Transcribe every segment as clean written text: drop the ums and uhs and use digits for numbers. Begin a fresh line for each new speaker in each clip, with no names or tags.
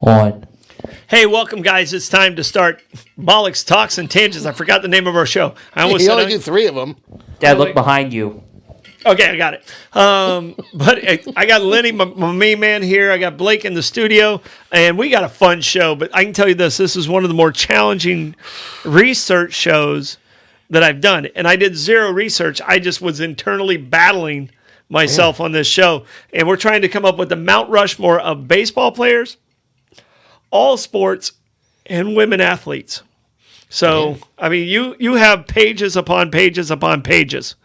On.
Hey, welcome, guys. It's time to start Bollox Talks and Tangents. I forgot the name of our show. I almost
You only do 3 of them.
Dad, look behind you.
Okay, I got it. But I got Lenny, my main man here. I got Blake in the studio, and we got a fun show. But I can tell you this is one of the more challenging research shows that I've done. And I did zero research. I just was internally battling myself on this show. And we're trying to come up with the Mount Rushmore of baseball players, all sports, and women athletes. So, I mean, you have pages upon pages upon pages.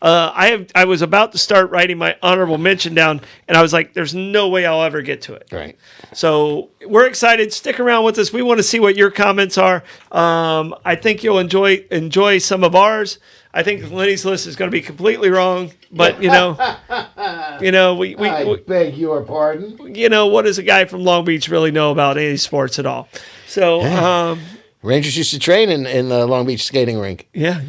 I was about to start writing my honorable mention down, and I was like, there's no way I'll ever get to it.
Right.
So we're excited. Stick around with us. We want to see what your comments are. I think you'll enjoy some of ours. I think Lenny's list is going to be completely wrong, but we
I beg your pardon.
What does a guy from Long Beach really know about any sports at all? So,
Rangers used to train in the Long Beach skating rink.
yeah.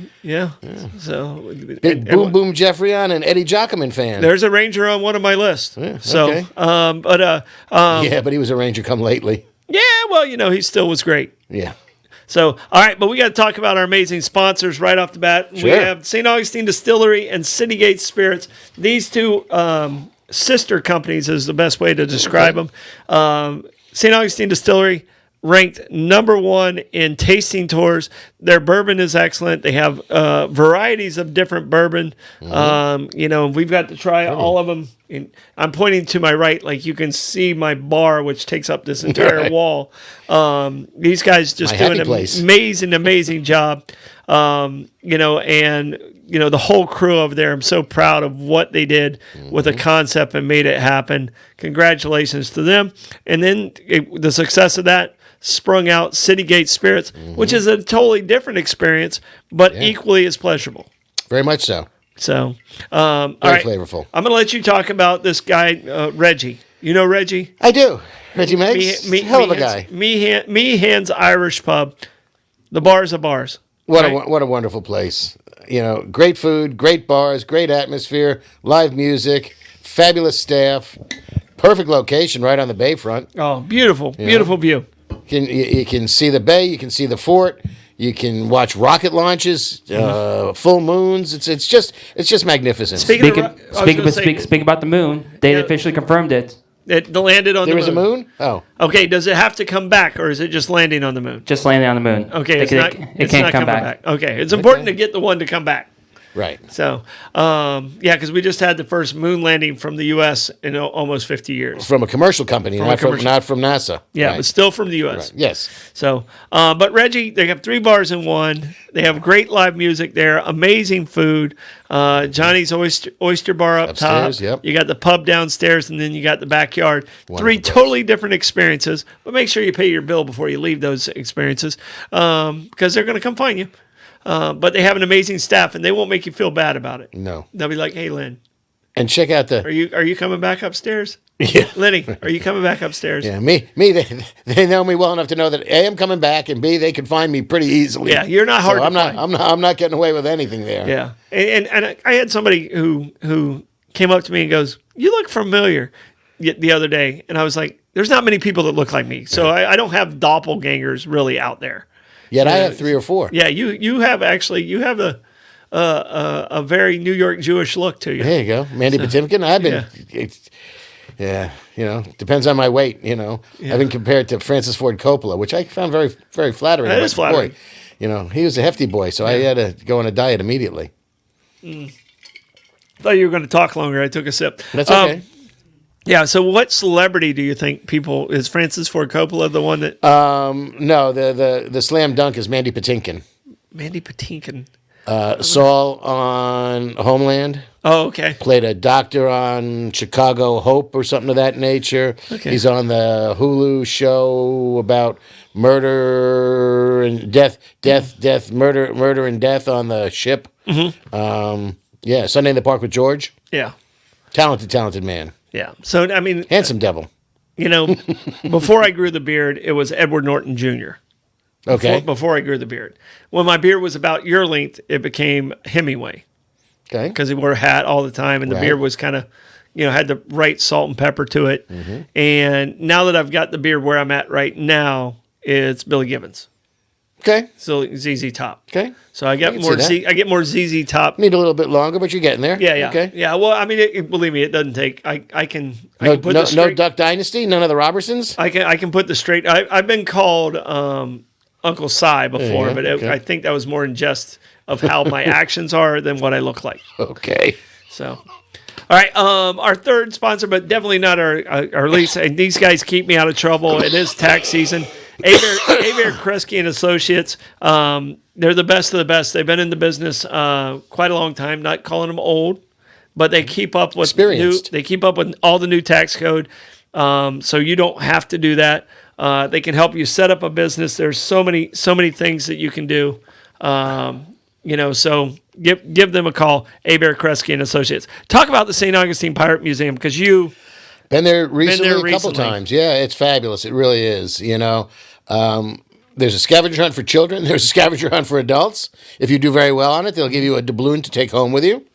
So,
Big Boom Boom Jeffrey on and Eddie Jockman fan.
there's a Ranger on one of my lists.
Yeah,
So,
okay.
yeah,
But he was a Ranger come lately.
well, he still was great.
Yeah.
So, all right, but we got to talk about our amazing sponsors right off the bat.
Sure.
We have St. Augustine Distillery and Citygate Spirits. These two sister companies is the best way to describe them. St. Augustine Distillery ranked number 1 in tasting tours. Their bourbon is excellent. They have varieties of different bourbon. We've got to try all of them. And I'm pointing to my right, like you can see my bar, which takes up this entire wall. These guys just do an amazing job. The whole crew over there, I'm so proud of what they did with a concept and made it happen. Congratulations to them. And then the success of that sprung out Citygate Spirits, which is a totally different experience, but equally as pleasurable.
Very much so.
So,
Very flavorful.
I'm going to let you talk about this guy, Reggie. You know Reggie?
I do. Reggie Meggs, hell of a guy.
Meehan's Irish Pub. The bars of bars.
What a wonderful place. Great food, great bars, great atmosphere, live music, fabulous staff, perfect location right on the bayfront.
Oh, beautiful view.
You can see the bay, you can see the fort, you can watch rocket launches, full moons. It's just magnificent.
Speak about the moon. They officially confirmed it.
It landed on the moon.
There is a moon? Oh.
Okay, does it have to come back, or is it just landing on the moon?
Just landing on the moon.
Okay,
it can't come back.
Okay, it's important to get the one to come back.
Right.
So, because we just had the first moon landing from the U.S. in almost 50 years.
From a commercial company, not from NASA.
Yeah,
right.
But still from the U.S.
Right. Yes.
So, but Reggie, they have 3 bars in one. They have great live music there, amazing food. Johnny's Oyster Bar
upstairs,
top.
Yep.
You got the pub downstairs, and then you got the backyard.
Wonderful
3
place.
totally different experiences. But make sure you pay your bill before you leave those experiences, because they're going to come find you. But they have an amazing staff, and they won't make you feel bad about it.
No.
They'll be like, "Hey, Lynn,
and check out
are you coming back upstairs?
Yeah.
Lenny, are you coming back upstairs?
Yeah, me. They know me well enough to know that A, I'm coming back, and B, they can find me pretty easily.
Yeah, you're not hard.
So
to find.
I'm not getting away with anything there.
Yeah, and I had somebody who came up to me and goes, "You look familiar," the other day, and I was like, "There's not many people that look like me, so I don't have doppelgangers really out there."
Yet I have 3 or 4.
Yeah, you have a very New York Jewish look to you.
There you go, Mandy Patinkin. I've been. Depends on my weight. I've been compared to Francis Ford Coppola, which I found very, very flattering.
That is flattering.
Boy, he was a hefty boy, so I had to go on a diet immediately.
Thought you were going to talk longer. I took a sip.
That's okay.
Yeah. So, what celebrity do you think is Francis Ford Coppola the one that?
No, the slam dunk is Mandy Patinkin.
Mandy Patinkin.
Saul on Homeland.
Oh, okay.
Played a doctor on Chicago Hope or something of that nature.
Okay.
He's on the Hulu show about murder and death, murder and death on the ship. Mm-hmm. Sunday in the Park with George.
Yeah.
Talented man.
Yeah. So, I mean,
handsome devil.
Before I grew the beard, it was Edward Norton Jr.
Okay.
Before I grew the beard. When my beard was about your length, it became Hemingway.
Okay.
Because he wore a hat all the time, and the beard was kind of had the right salt and pepper to it. And now that I've got the beer where I'm at right now, it's Billy Gibbons.
Okay.
So ZZ Top.
Okay.
So I get
can
more
see that.
I get more ZZ Top.
Need a little bit longer, but you're getting there.
Yeah.
Okay.
Yeah. Well, I mean, believe me, it doesn't take. I can
No,
put
no,
the straight,
no Duck Dynasty. None of the Robertsons.
I can put the straight. I've been called Uncle Si before,
Yeah,
but
okay.
I think that was more in jest of how my actions are than what I look like.
Okay.
So, all right, our third sponsor, but definitely not our least. And these guys keep me out of trouble. It is tax season. Abare, Kresge and Associates. They're the best of the best. They've been in the business quite a long time. Not calling them old, but they keep up with
Experienced.
They keep up with all the new tax code. So you don't have to do that. They can help you set up a business. There's so many things that you can do. So give them a call, Abare, Kresge and Associates. Talk about the St. Augustine Pirate Museum, because you
Been there recently a couple
recently.
times. Yeah, it's fabulous. It really is. There's a scavenger hunt for children. There's a scavenger hunt for adults. If you do very well on it, they'll give you a doubloon to take home with you.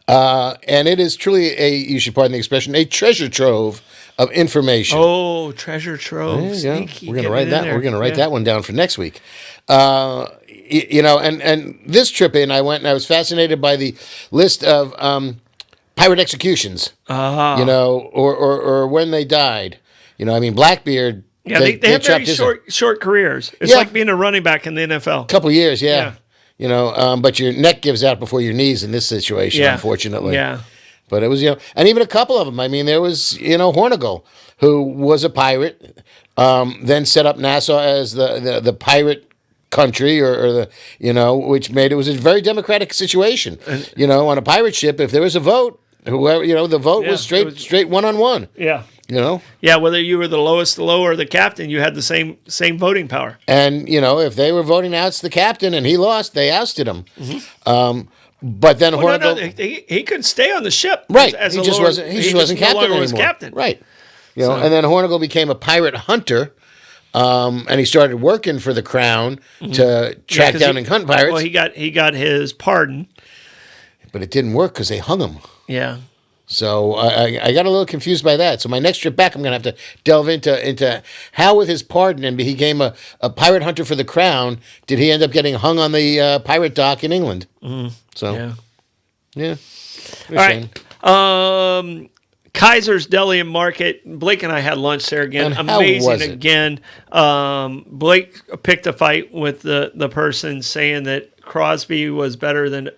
And it is truly you should pardon the expression, a treasure trove of information.
Oh, treasure trove.
There you go.
Sneaky.
We're gonna
Get
write
it in
that.
there.
We're gonna write
Yeah.
that one down for next week. And this trip in, I went and I was fascinated by the list of pirate executions. Or when they died. Blackbeard.
Yeah, they have very
chopped his
short careers. It's
Yeah.
like being a running back in the NFL.
couple years, yeah. But your neck gives out before your knees in this situation,
Yeah.
unfortunately.
Yeah.
But it was, and even a couple of them. There was, Hornigal, who was a pirate, then set up Nassau as the pirate country, or the, which made it was a very democratic situation. On a pirate ship, if there was a vote, whoever, the vote was straight one-on-one.
Yeah.
Yeah,
whether you were the lowest low or the captain, you had the same voting power.
And, if they were voting out the captain and he lost, they ousted him. But then Hornigal...
He could stay on the ship.
Right.
As
He
a
just
lower-
wasn't captain
no longer
anymore.
was captain.
Right. And then Hornigal became a pirate hunter, and he started working for the crown to track down and hunt pirates.
Well, he got his pardon.
But it didn't work because they hung him.
Yeah.
So I got a little confused by that. So my next trip back, I'm going to have to delve into how, with his pardon, and he became a pirate hunter for the crown, did he end up getting hung on the pirate dock in England? So, yeah.
All right. Kaiser's Deli and Market. Blake and I had lunch there again.
And how
Amazing
was it?
again. Blake picked a fight with the person saying that Crosby was better than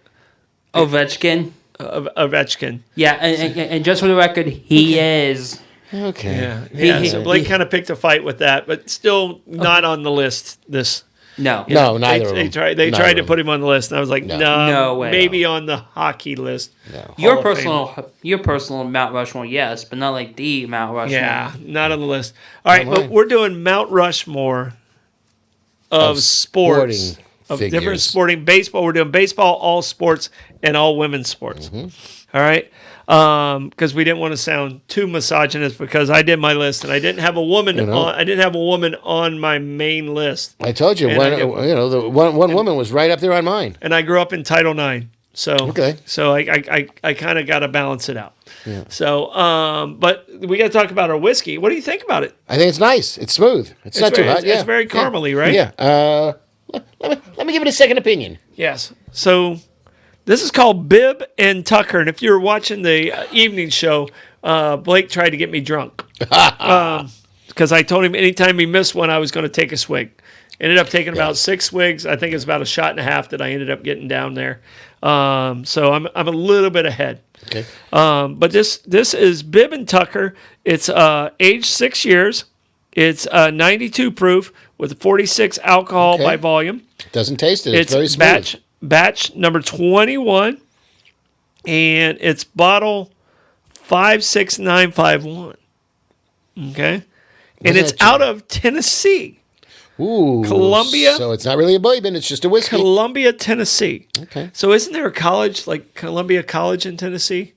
Ovechkin.
Ovechkin.
Yeah, and just for the record, he is.
Okay.
Yeah. So Blake kind of picked a fight with that, but still not on the list.
No.
No, neither of them.
They
Neither
tried
of
to
them.
put him on the list, and I was like,
No way.
maybe on the hockey list.
No.
Your
Hall of
personal Mount Rushmore, yes, but not like the Mount Rushmore.
Yeah, not on the list. All right,
Not
but
mine.
we're doing Mount Rushmore of sports,
sporting
of
figures.
different sporting baseball. We're doing baseball, all sports, and all women's sports. All right, because we didn't want to sound too misogynist, because I did my list and I didn't have a woman on my main list,
I told you,
And
one,
I get-
the one woman was right up there on mine.
and I grew up in Title IX. So
Okay.
so I kind of got to balance it out. So but we got to talk about our whiskey. What do you think about it?
I think it's nice. It's smooth. It's not too hot.
It's very caramely, right?
Yeah. Let me give it a second opinion.
Yes. So this is called Bib and Tucker. And if you're watching the evening show, Blake tried to get me drunk. Because I told him anytime he missed one, I was going to take a swig. Ended up taking about 6 swigs. I think it's about a shot and a half that I ended up getting down there. So I'm a little bit ahead.
Okay.
But this is Bib and Tucker. It's aged 6 years. It's 92 proof with 46 alcohol by volume.
Doesn't taste it. It's very smooth.
Batch number 21, and it's bottle 56951. Okay, and it's out of Tennessee,
Ooh.
Columbia.
So it's not really a bourbon. It's just a whiskey.
Columbia, Tennessee.
Okay.
So isn't there a college like Columbia College in Tennessee?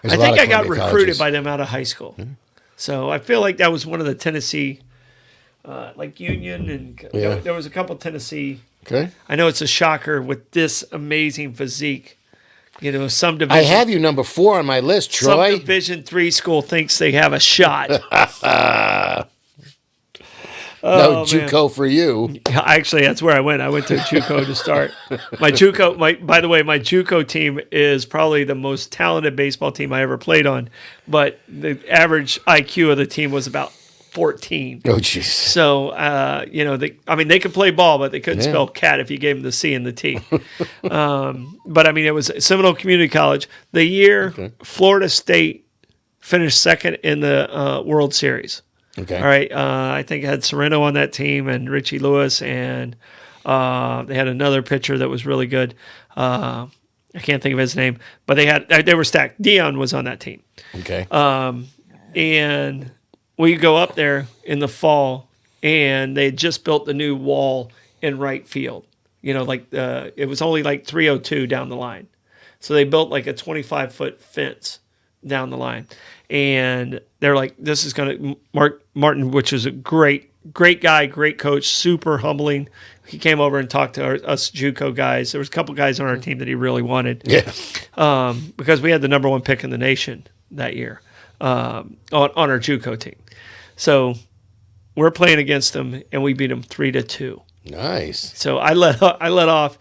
There's a
I
lot
think
of
I got
Columbia
recruited
colleges.
by them out of high school. So I feel like that was one of the Tennessee, like Union, and
Yeah.
there was a couple Tennessee.
Okay.
I know it's a shocker with this amazing physique. Some
I have you number 4 on my list, Troy.
Some Division III school thinks they have a shot.
No JUCO for you.
Actually, that's where I went. I went to JUCO to start. By the way, my JUCO team is probably the most talented baseball team I ever played on, but the average IQ of the team was about 14.
Oh, jeez.
So, they could play ball, but they couldn't spell cat if you gave them the C and the T. But, it was Seminole Community College. The year Florida State finished second in the World Series.
Okay.
All right. I think it had Sereno on that team and Richie Lewis, and they had another pitcher that was really good. I can't think of his name, but they were stacked. Dion was on that team.
Okay.
And we go up there in the fall, and they had just built the new wall in right field. It was only like 302 down the line. So they built like a 25-foot fence down the line. And they're like, this is going to Mark Martin, which is a great guy, great coach, super humbling. He came over and talked to us JUCO guys. There was a couple guys on our team that he really wanted.
Yeah.
Because we had the number 1 pick in the nation that year on our JUCO team. So we're playing against them, and we beat them 3-2.
Nice.
So I let off.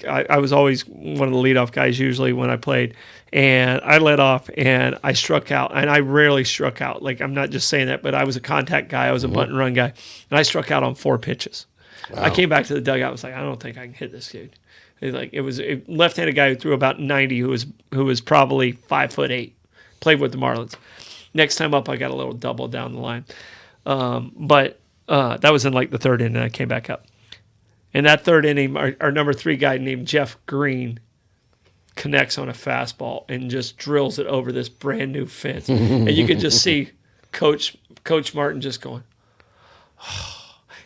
I was always one of the leadoff guys usually when I played, and I let off and I struck out, and I rarely struck out. Like, I'm not just saying that, but I was a contact guy. I was a bunt and run guy, and I struck out on 4 pitches. Wow. I came back to the dugout. I was like, I don't think I can hit this dude. It was a left-handed guy who threw about 90, who was probably 5'8", played with the Marlins. Next time up, I got a little double down the line, but that was in like the 3rd inning. I came back up. In that 3rd inning, our number 3 guy named Jeff Green connects on a fastball and just drills it over this brand new fence. And you could just see Coach Martin just going,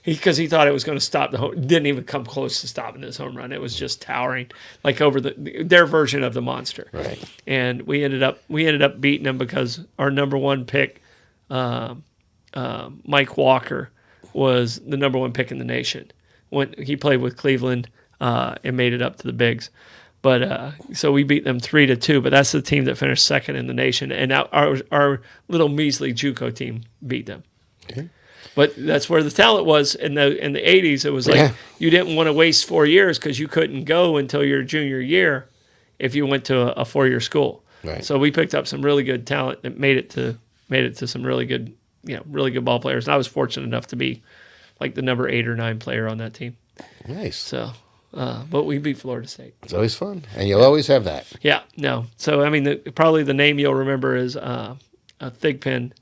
because he thought it was going to stop the home. Didn't even come close to stopping this home run. It was just towering, like over their version of the monster.
Right.
And we ended up beating them because our number 1 pick, Mike Walker, was the number 1 pick in the nation. When he played with Cleveland and made it up to the bigs. But so we beat them 3-2, but that's the team that finished second in the nation. And our little measly JUCO team beat them. Okay. But that's where the talent was in the 80s. It was like you didn't want to waste 4 years because you couldn't go until your junior year if you went to a 4-year school.
Right.
So we picked up some really good talent that made it to some really good ball players. And I was fortunate enough to be like the number 8 or 9 player on that team.
Nice.
So, but we beat Florida State.
It's always fun, and you'll always have that.
Yeah, no. So, probably the name you'll remember is Thigpen,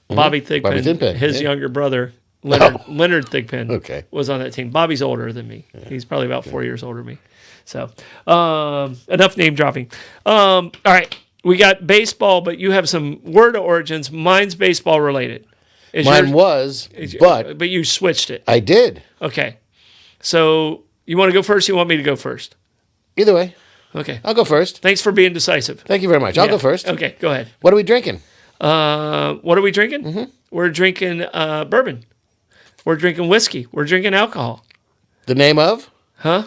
Bobby Thigpen.
Bobby Thigpen,
his younger brother, Leonard Thigpen, was on that team. Bobby's older than me. Yeah. He's probably about 4 years older than me. So, enough name dropping. All right, we got baseball, but you have some word origins. Mine's baseball related.
Mine was, but
you switched it.
I did.
Okay. So you want to go first? Or you want me to go first?
Either way.
Okay.
I'll go first.
Thanks for being decisive.
Thank you very much. I'll go first.
Okay, go ahead.
What are we drinking?
What are we drinking?
Mm-hmm.
We're drinking bourbon. We're drinking whiskey. We're drinking alcohol.
The name of?
Huh?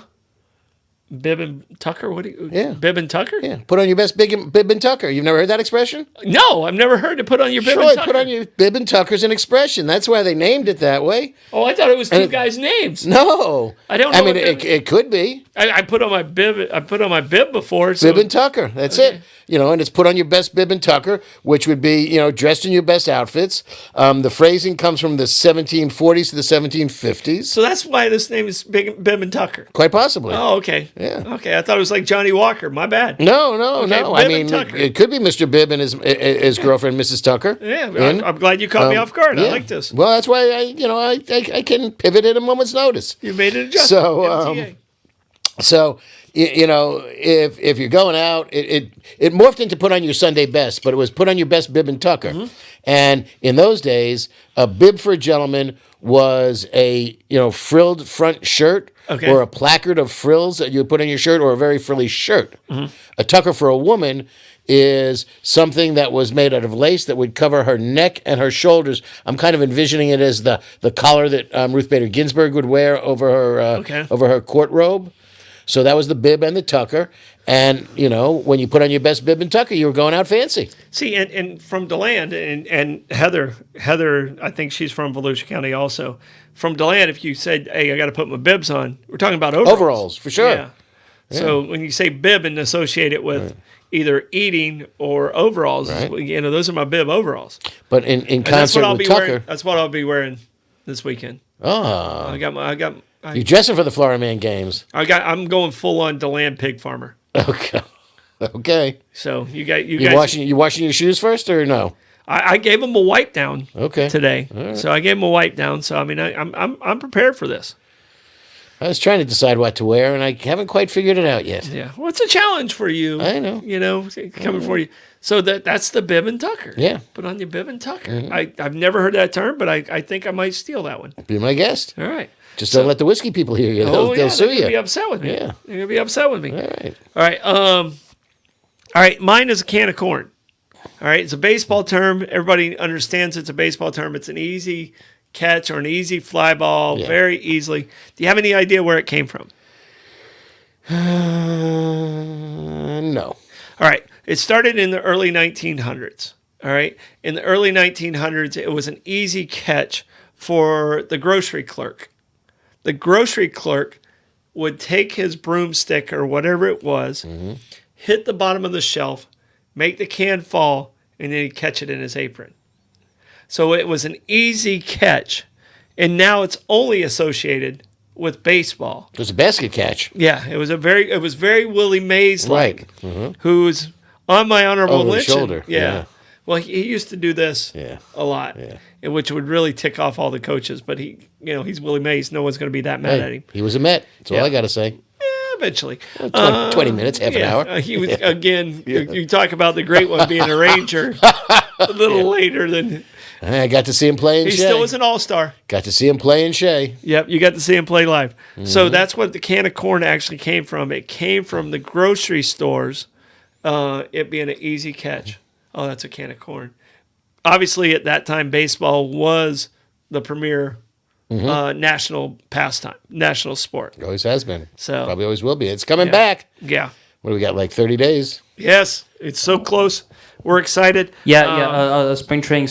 Bib and Tucker? What do you?
Yeah.
Bib and Tucker?
Yeah. Put on your best bib and Tucker. You've never heard that expression?
No, I've never heard to put on your bib and
Troy,
Tucker.
put on your bib and Tucker's an expression. That's why they named it that way.
Oh, I thought it was two guys' names.
No.
I don't know.
I mean, it could be.
I put on my bib. I put on my bib before. So.
Bib and Tucker. That's it. And it's put on your best bib and Tucker, which would be, dressed in your best outfits. The phrasing comes from the 1740s to the 1750s.
So that's why this name is Bib and Tucker.
Quite possibly.
Oh, okay.
Yeah.
Okay, I thought it was like Johnny Walker. My bad.
No.
Okay,
I mean, it could be Mr. Bibb and his girlfriend, Mrs. Tucker.
Yeah, I'm glad you caught me off guard. I like this.
Well, that's why I can pivot at a moment's notice.
You made an adjustment.
So if you're going out, it morphed into put on your Sunday best, but it was put on your best bib and Tucker. Mm-hmm. And in those days, a bib for a gentleman was a frilled front shirt or a placard of frills that you would put on your shirt, or a very frilly shirt. Mm-hmm. A Tucker for a woman is something that was made out of lace that would cover her neck and her shoulders. I'm kind of envisioning it as the collar that Ruth Bader Ginsburg would wear over her court robe. So that was the bib and the tucker. And, you know, when you put on your best bib and tucker, you were going out fancy.
See, and from DeLand, and Heather, I think she's from Volusia County also. From DeLand, if you said, hey, I got to put my bibs on, we're talking about overalls.
Overalls, for sure.
Yeah. So when you say bib and associate it with either eating or overalls, you know, those are my bib overalls.
But in concert with tucker.
That's what I'll be wearing this weekend.
Oh.
You're
dressing for the Florida Man games.
I'm going full on DeLand pig farmer.
Okay. Okay.
So you guys
washing your shoes first or no?
I gave them a wipe down today.
Right.
So I gave them a wipe down. So I mean I'm prepared for this.
I was trying to decide what to wear and I haven't quite figured it out yet.
Yeah. Well, it's a challenge for you.
I know.
You know, coming for you. So that's the bib and tucker.
Yeah.
Put on your bib and tucker. I've never heard that term, but I think I might steal that one.
Be my guest.
All right.
Just don't let the whiskey people hear you. They'll sue you.
They're going to be upset with me.
Yeah.
They're going to be upset with me.
All right.
All right. All right. Mine is a can of corn. All right. It's a baseball term. Everybody understands it's a baseball term. It's an easy catch or an easy fly ball very easily. Do you have any idea where it came from?
No.
All right. It started in the early 1900s. All right. In the early 1900s, it was an easy catch for the grocery clerk. The grocery clerk would take his broomstick or whatever it was, hit the bottom of the shelf, make the can fall, and then he'd catch it in his apron. So it was an easy catch, and now it's only associated with baseball.
It was a basket catch.
Yeah, it was very Willie Mays like,
Right.
Who's on my honorable
Over the
mention.
shoulder. Yeah.
Well, he used to do this a lot, which would really tick off all the coaches. But he's Willie Mays. No one's going to be that mad at him.
He was a Met. That's all I got to say.
Yeah, eventually.
20 minutes, half an hour.
He was, again, you talk about the great one being a Ranger a little later than...
I got to see him play in
He
Shea.
still was an all-star.
Got to see him play in Shea.
Yep, you got to see him play live. So that's what the can of corn actually came from. It came from the grocery stores, it being an easy catch. Oh, that's a can of corn. Obviously, at that time, baseball was the premier national pastime, national sport.
It always has been.
So
probably always will be. It's coming back.
Yeah.
What do we got, like 30 days?
Yes, it's so close. We're excited.
Spring training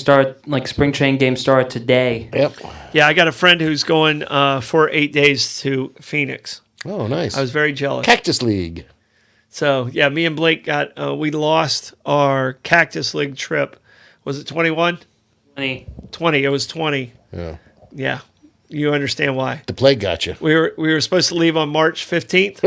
games start today.
Yep.
Yeah, I got a friend who's going for 8 days to Phoenix.
Oh, nice.
I was very jealous.
Cactus League.
So, yeah, me and Blake we lost our Cactus League trip. Was it 21? 20. It was 20.
Yeah.
Yeah. You understand why.
The plague got you.
We were supposed to leave on March 15th.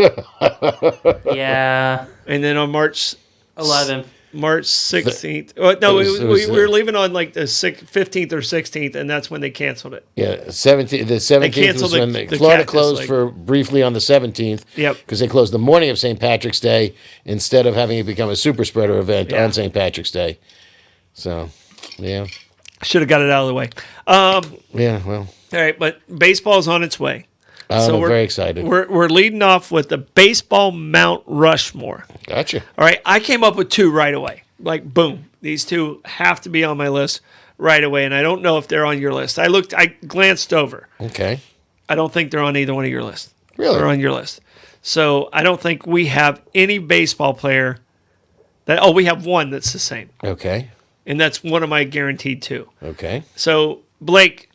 Yeah.
And then on March
11th.
March 16th. We were leaving on like the 15th or 16th, and that's when they canceled it.
Yeah, 17th. The 17th was when Florida closed for briefly on the 17th.
Yep.
Because they closed the morning of St. Patrick's Day instead of having it become a super spreader event on St. Patrick's Day. So, yeah.
Should have got it out of the way.
Yeah, well.
All right, but baseball's on its way.
I'm very excited.
We're leading off with the Baseball Mount Rushmore.
Gotcha.
All right, I came up with two right away. Like, boom. These two have to be on my list right away, and I don't know if they're on your list. I glanced over.
Okay.
I don't think they're on either one of your lists.
Really?
They're on your list. So I don't think we have any baseball player that... Oh, we have one that's the same.
Okay.
And that's one of my guaranteed two.
Okay.
So, Blake,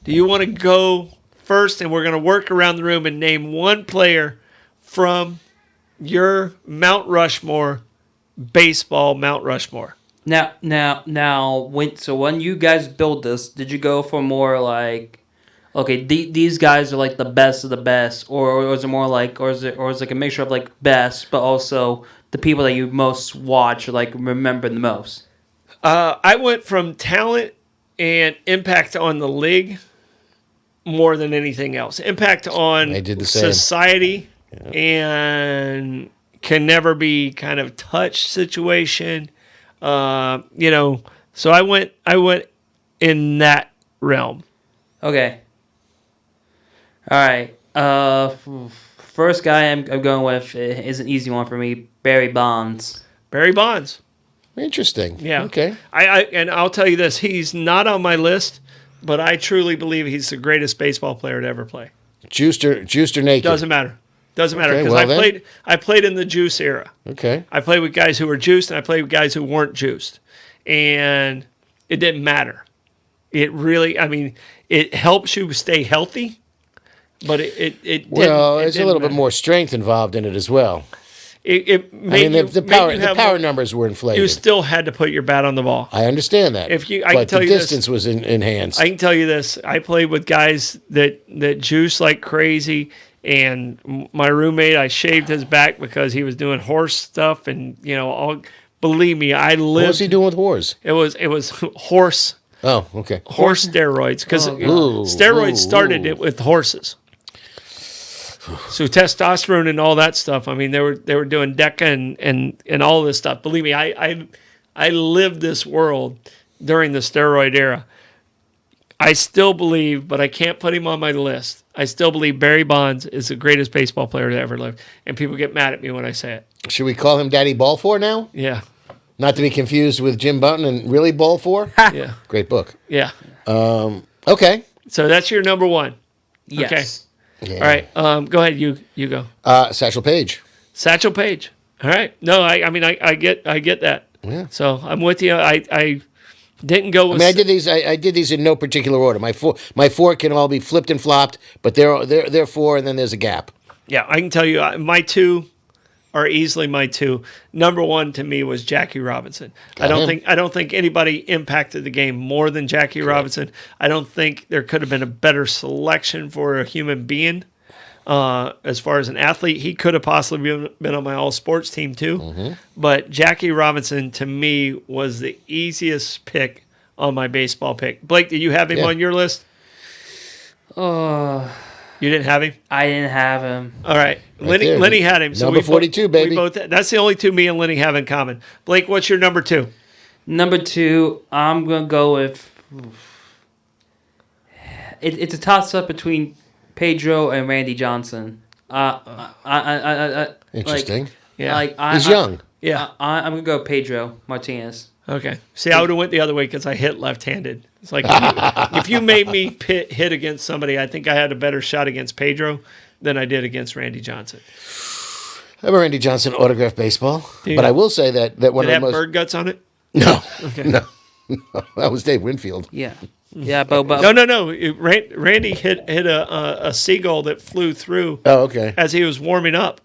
do you want to go first, and we're going to work around the room and name one player from your Mount Rushmore, baseball Mount Rushmore.
Now, when you guys build this, did you go for more like, okay, these guys are like the best of the best, or is it more like, or is it like a mixture of like best, but also the people that you most watch or like remember the most?
I went from talent and impact on the league more than anything else. Impact on society and can never be kind of touched situation. So I went in that realm.
Okay. All right. First guy I'm going with is an easy one for me. Barry Bonds.
Barry Bonds.
Interesting.
Yeah.
Okay.
And I'll tell you this: he's not on my list, but I truly believe he's the greatest baseball player to ever play.
Juiced or naked?
Doesn't matter. Doesn't matter
Okay,
because
well then.
I played in the juice era.
Okay.
I played with guys who were juiced, and I played with guys who weren't juiced, and it didn't matter. It really, I mean, it helps you stay healthy, but it
Well,
didn't,
there's a little bit
matter.
more strength involved in it as well.
It
I
made
mean, the power
you have
power
more-
numbers were inflated.
You still had to put your bat on the ball.
I understand that.
I can
but
tell
the
you this.
distance was enhanced.
I can tell you this. I played with guys that juice like crazy, and my roommate, I shaved his back because he was doing horse stuff, and believe me, I lived.
what was he doing with whores?
It was horse
Oh, okay.
steroids because
Ooh,
steroids
ooh,
started
ooh.
it with horses. So testosterone and all that stuff. I mean, they were doing DECA and all this stuff. Believe me, I lived this world during the steroid era. I still believe, but I can't put him on my list. I still believe Barry Bonds is the greatest baseball player to ever live, and people get mad at me when I say it.
Should we call him Daddy Ball Four now?
Yeah,
Not to be confused with Jim Button and Really Ball Four?
yeah,
Great book.
yeah.
Okay.
So that's your number one.
Yes.
Yeah.
All right, go ahead. You go.
Satchel Paige.
Satchel Paige. All right. No, I mean I get that.
Yeah.
So I'm with you. I didn't go with.
I mean, I did these in no particular order. My four can all be flipped and flopped, but they're four, and then there's a gap.
Yeah, I can tell you my two are easily my two. Number one to me was Jackie Robinson. I don't think anybody impacted the game more than Jackie Robinson. I don't think there could have been a better selection for a human being. As far as an athlete, he could have possibly been on my all sports team too.
Mm-hmm.
But Jackie Robinson to me was the easiest pick on my baseball pick. Blake, did you have him
Yeah.
on your list?
Oh,
You didn't have him?
I didn't have him.
All right.
there.
Lenny had him. So
Number
we
42, baby.
We both, that's the only two me and Lenny have in common. Blake, what's your number two?
Number two, I'm gonna go with. It's a toss up between Pedro and Randy Johnson.
Interesting.
Yeah.
He's young.
Yeah.
I'm gonna go Pedro Martinez.
Okay. See, I would have went the other way because I hit left-handed. It's like if you made me hit against somebody, I think I had a better shot against Pedro than I did against Randy Johnson.
I have a Randy Johnson autographed baseball,
you?
but I will say that one
Did it
of
have
the most
bird guts on it?
no, that was Dave Winfield.
Yeah, yeah, but
No. Randy hit a seagull that flew through
Oh, okay.
as he was warming up.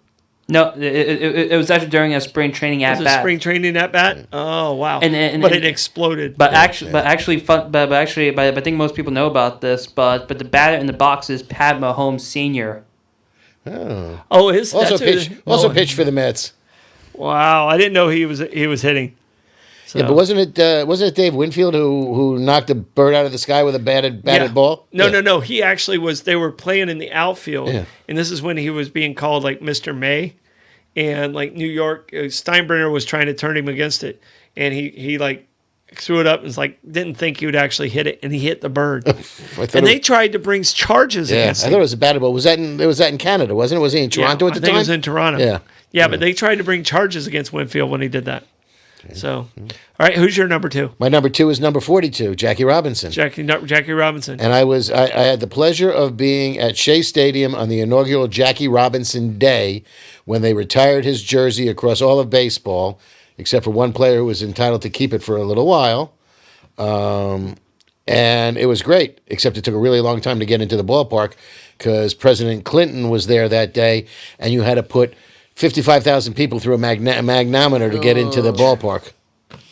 no, it was actually during a spring training at
Was it
bat.
spring training at bat? Oh wow!
And
it exploded.
But I think most people know about this. But the batter in the box is Pat Mahomes Sr.
oh,
Also pitched for the Mets.
Wow, I didn't know he was hitting. So.
Yeah, but wasn't it Dave Winfield who knocked a bird out of the sky with a batted ball?
No. He actually was. They were playing in the outfield,
Yeah.
and this is when he was being called like Mr. May, and like New York Steinbrenner was trying to turn him against it, and he like threw it up and was like didn't think he would actually hit it, and he hit the bird. And they tried to bring charges against
I
him.
thought it was a batted ball. Was that in Canada? Wasn't it? Was he in Toronto at the
I think
time?
it was in Toronto.
Yeah.
Yeah, but they tried to bring charges against Winfield when he did that. So, all right, who's your number two?
My number two is number 42, Jackie Robinson.
Jackie Robinson.
And I had the pleasure of being at Shea Stadium on the inaugural Jackie Robinson Day when they retired his jersey across all of baseball, except for one player who was entitled to keep it for a little while. And it was great, except it took a really long time to get into the ballpark because President Clinton was there that day, and you had to put 55,000 people through a magnometer to get into the ballpark.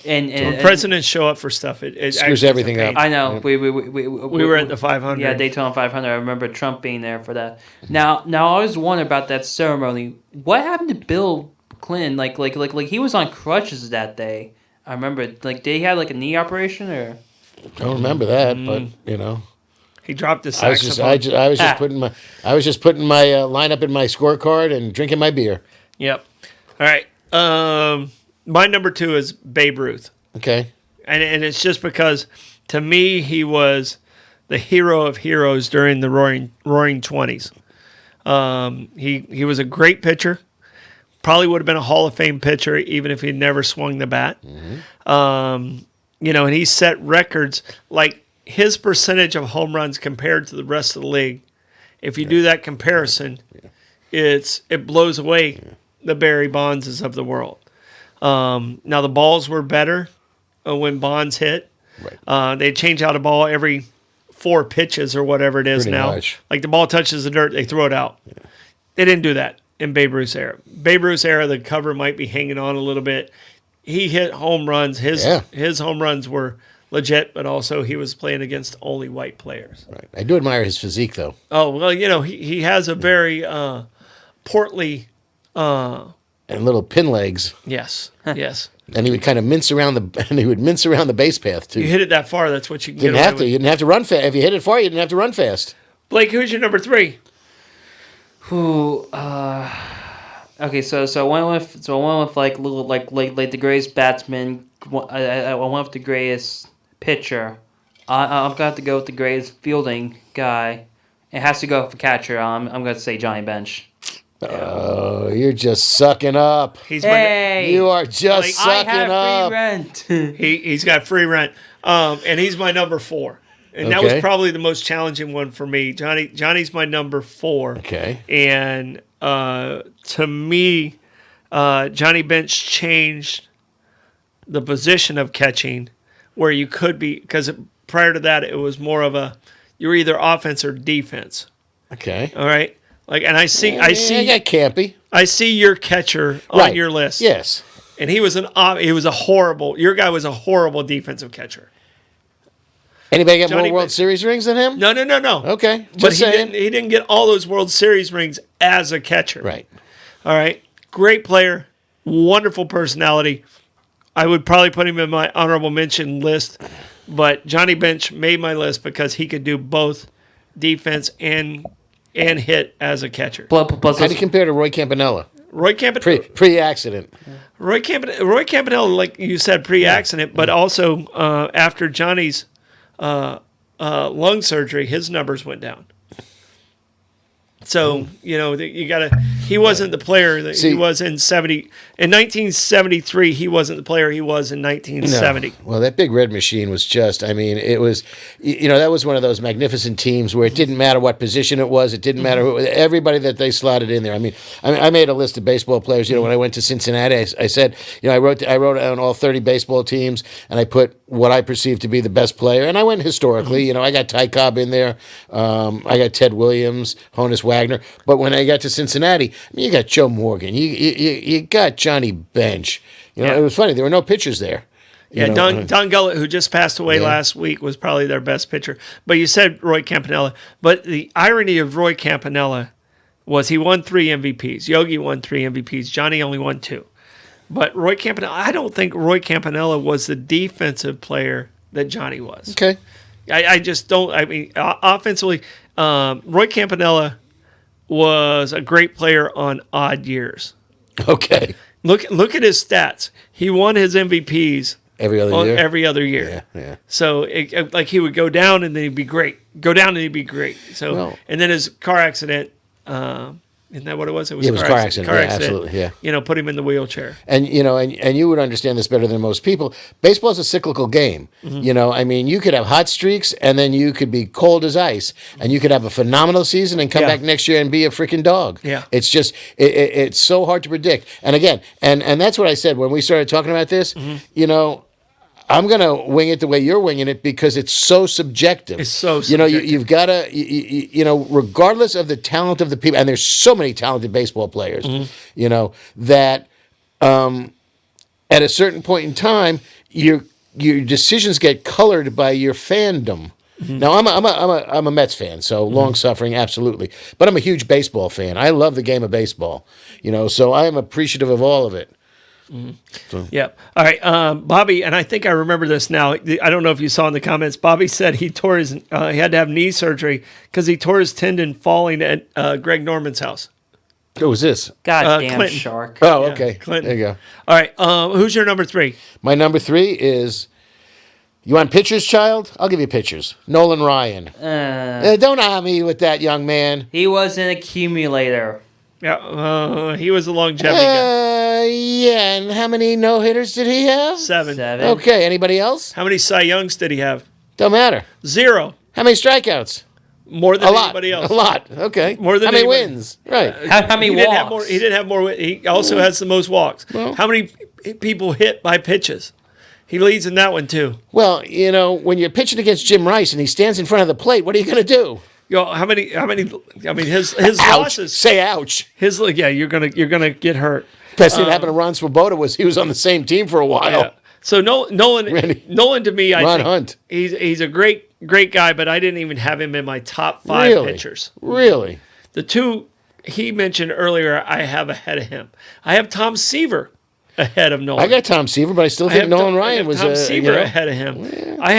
And
When presidents show up for stuff, it
Screws
actually
everything
is a pain.
up.
I know we
were at the 500.
Yeah, Daytona 500. I remember Trump being there for that. Now I always wonder about that ceremony. What happened to Bill Clinton? Like he was on crutches that day. I remember. Like, did he have like a knee operation or?
I don't remember that, but
He dropped his
I was
saxophone.
just putting my lineup in my scorecard and drinking my beer.
Yep. All right. My number two is Babe Ruth.
Okay.
And it's just because, to me, he was the hero of heroes during the Roaring 20s. He was a great pitcher. Probably would have been a Hall of Fame pitcher even if he never swung the bat. Mm-hmm. And he set records like his percentage of home runs compared to the rest of the league. If you do that comparison, it blows away the Barry Bondses of the world. Now the balls were better when Bonds hit.
Right.
They change out a ball every 4 pitches or whatever it is
Pretty
now.
much.
Like the ball touches the dirt, they throw it out. Yeah. They didn't do that in Babe Ruth's era. Babe Ruth's era, the cover might be hanging on a little bit. He hit home runs. His home runs were legit, but also he was playing against only white players.
Right. I do admire his physique, though.
Oh, well, he has a very portly...
and little pin legs.
Yes, yes.
And he would kind of mince around the base path too.
You hit it that far, that's what you can
You
get away with.
You didn't have to run fast. If you hit it far, you didn't have to run fast.
Blake, who's your number 3?
Okay, so I went with like the greatest batsman. I went with the greatest pitcher. I'm gonna have to go with the greatest fielding guy. It has to go for catcher. I'm gonna say Johnny Bench.
Oh, you're just sucking up. You are just sucking
I have
up.
free rent.
He's got free rent, and he's my number 4. And that was probably the most challenging one for me. Johnny's my number 4.
Okay.
And to me, Johnny Bench changed the position of catching where you could be, because prior to that, it was more of you were either offense or defense.
Okay.
All right. Like, and I see.
I got Campy.
I see your catcher on your list.
Yes.
And your guy was a horrible defensive catcher.
Anybody get more World Series rings than him?
No.
Okay.
But he didn't get all those World Series rings as a catcher.
Right.
All right. Great player. Wonderful personality. I would probably put him in my honorable mention list, but Johnny Bench made my list because he could do both defense and hit as a catcher.
How do you compare to Roy Campanella?
Roy Campanella
Pre-accident.
Roy Campanella, like you said, pre-accident, but also after Johnny's lung surgery, his numbers went down. So, you gotta. He wasn't the player that he was in 70. In 1973, he wasn't the player he was in 1970.
No. Well, that Big Red Machine was just. I mean, it was. That was one of those magnificent teams where it didn't matter what position it was. It didn't matter who. Everybody that they slotted in there. I mean, I made a list of baseball players. When I went to Cincinnati, I said, I wrote down all 30 baseball teams, and I put what I perceived to be the best player, and I went historically. I got Ty Cobb in there. I got Ted Williams, Honus Wagner. But when I got to Cincinnati, you got Joe Morgan. You got Johnny Bench. It was funny. There were no pitchers there.
Don Gullett, who just passed away last week, was probably their best pitcher. But you said Roy Campanella. But the irony of Roy Campanella was he won 3 MVPs. Yogi won 3 MVPs. Johnny only won 2. But Roy Campanella, I don't think Roy Campanella was the defensive player that Johnny was.
Okay.
I just don't. I mean, offensively, Roy Campanella was a great player on odd years.
Okay.
Look at his stats. He won his MVPs
every other year.
Yeah. So like he would go down and then he'd be great. Go down and he'd be great. So and then his car accident. Isn't that what it was? It was
a car accident. Absolutely. Yeah.
Put him in the wheelchair.
And and you would understand this better than most people. Baseball is a cyclical game. Mm-hmm. You could have hot streaks and then you could be cold as ice, and you could have a phenomenal season and come back next year and be a freaking dog.
Yeah.
It's just it's so hard to predict. And again, and that's what I said when we started talking about this. Mm-hmm. I'm going to wing it the way you're winging it because it's so subjective.
It's so subjective.
You've got to, regardless of the talent of the people, and there's so many talented baseball players, that at a certain point in time, your decisions get colored by your fandom. Mm-hmm. Now, I'm a Mets fan, so long suffering, absolutely. But I'm a huge baseball fan. I love the game of baseball, so I am appreciative of all of it.
Mm-hmm. So. Yeah. All right, Bobby, and I think I remember this now. I don't know if you saw in the comments. Bobby said he tore his. He had to have knee surgery because he tore his tendon falling at Greg Norman's house.
Who was this?
Goddamn
Clinton.
shark.
Oh, okay.
Clinton.
There you go.
All right. Who's your number 3?
My number 3 is. You want pitchers, child? I'll give you pitchers. Nolan Ryan. Don't eye me with that, young man.
He was an accumulator.
Yeah, he was a longevity guy.
Yeah, and how many no-hitters did he have?
7.
Okay, anybody else?
How many Cy Youngs did he have?
Don't matter.
0.
How many strikeouts?
more than anybody else.
A lot. Okay.
More than
how many
anybody.
wins? Right.
How many
He didn't have
walks?
more. He didn't have more. He also has the most walks.
Well.
How many people hit by pitches? He leads in that one too.
Well, when you're pitching against Jim Rice and he stands in front of the plate, what are you going to do?
How many? I mean, his
Ouch.
losses.
Say ouch.
You're gonna get hurt.
Best thing that happened to Ron Swoboda was he was on the same team for a while.
Yeah. So Nolan to me, I
Ron
think
Hunt.
he's a great guy, but I didn't even have him in my top 5
Really?
pitchers.
Really?
The 2 he mentioned earlier, I have ahead of him. I have Tom Seaver ahead of Nolan.
I got Tom Seaver, but I still think Nolan Ryan was
Tom Seaver ahead of him. Yeah. I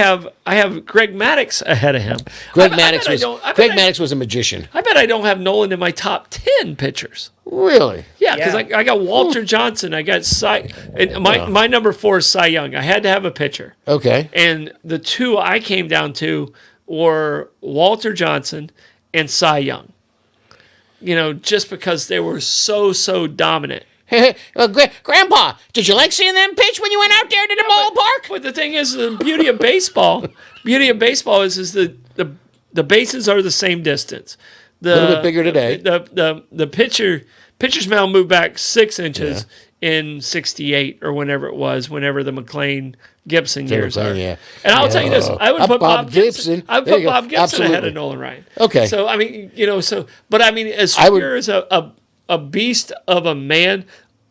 have Greg Maddux ahead of him.
Greg Maddux was a magician.
I bet I don't have Nolan in my top 10 pitchers.
Really?
Yeah, because I got Walter Johnson. I got my number 4 is Cy Young. I had to have a pitcher.
Okay.
And the 2 I came down to were Walter Johnson and Cy Young. Just because they were so dominant.
Grandpa, did you like seeing them pitch when you went out there to the ballpark?
But the thing is, the beauty of baseball is the bases are the same distance.
A little bit bigger today.
The pitcher's mound moved back 6 inches in '68 or whenever the McLean Gibson years are.
Yeah.
And I'll tell you this: I would put Bob Gibson. I would put Bob Gibson
Absolutely.
ahead of Nolan Ryan.
Okay.
So I mean, but I mean, as pure as a beast of a man,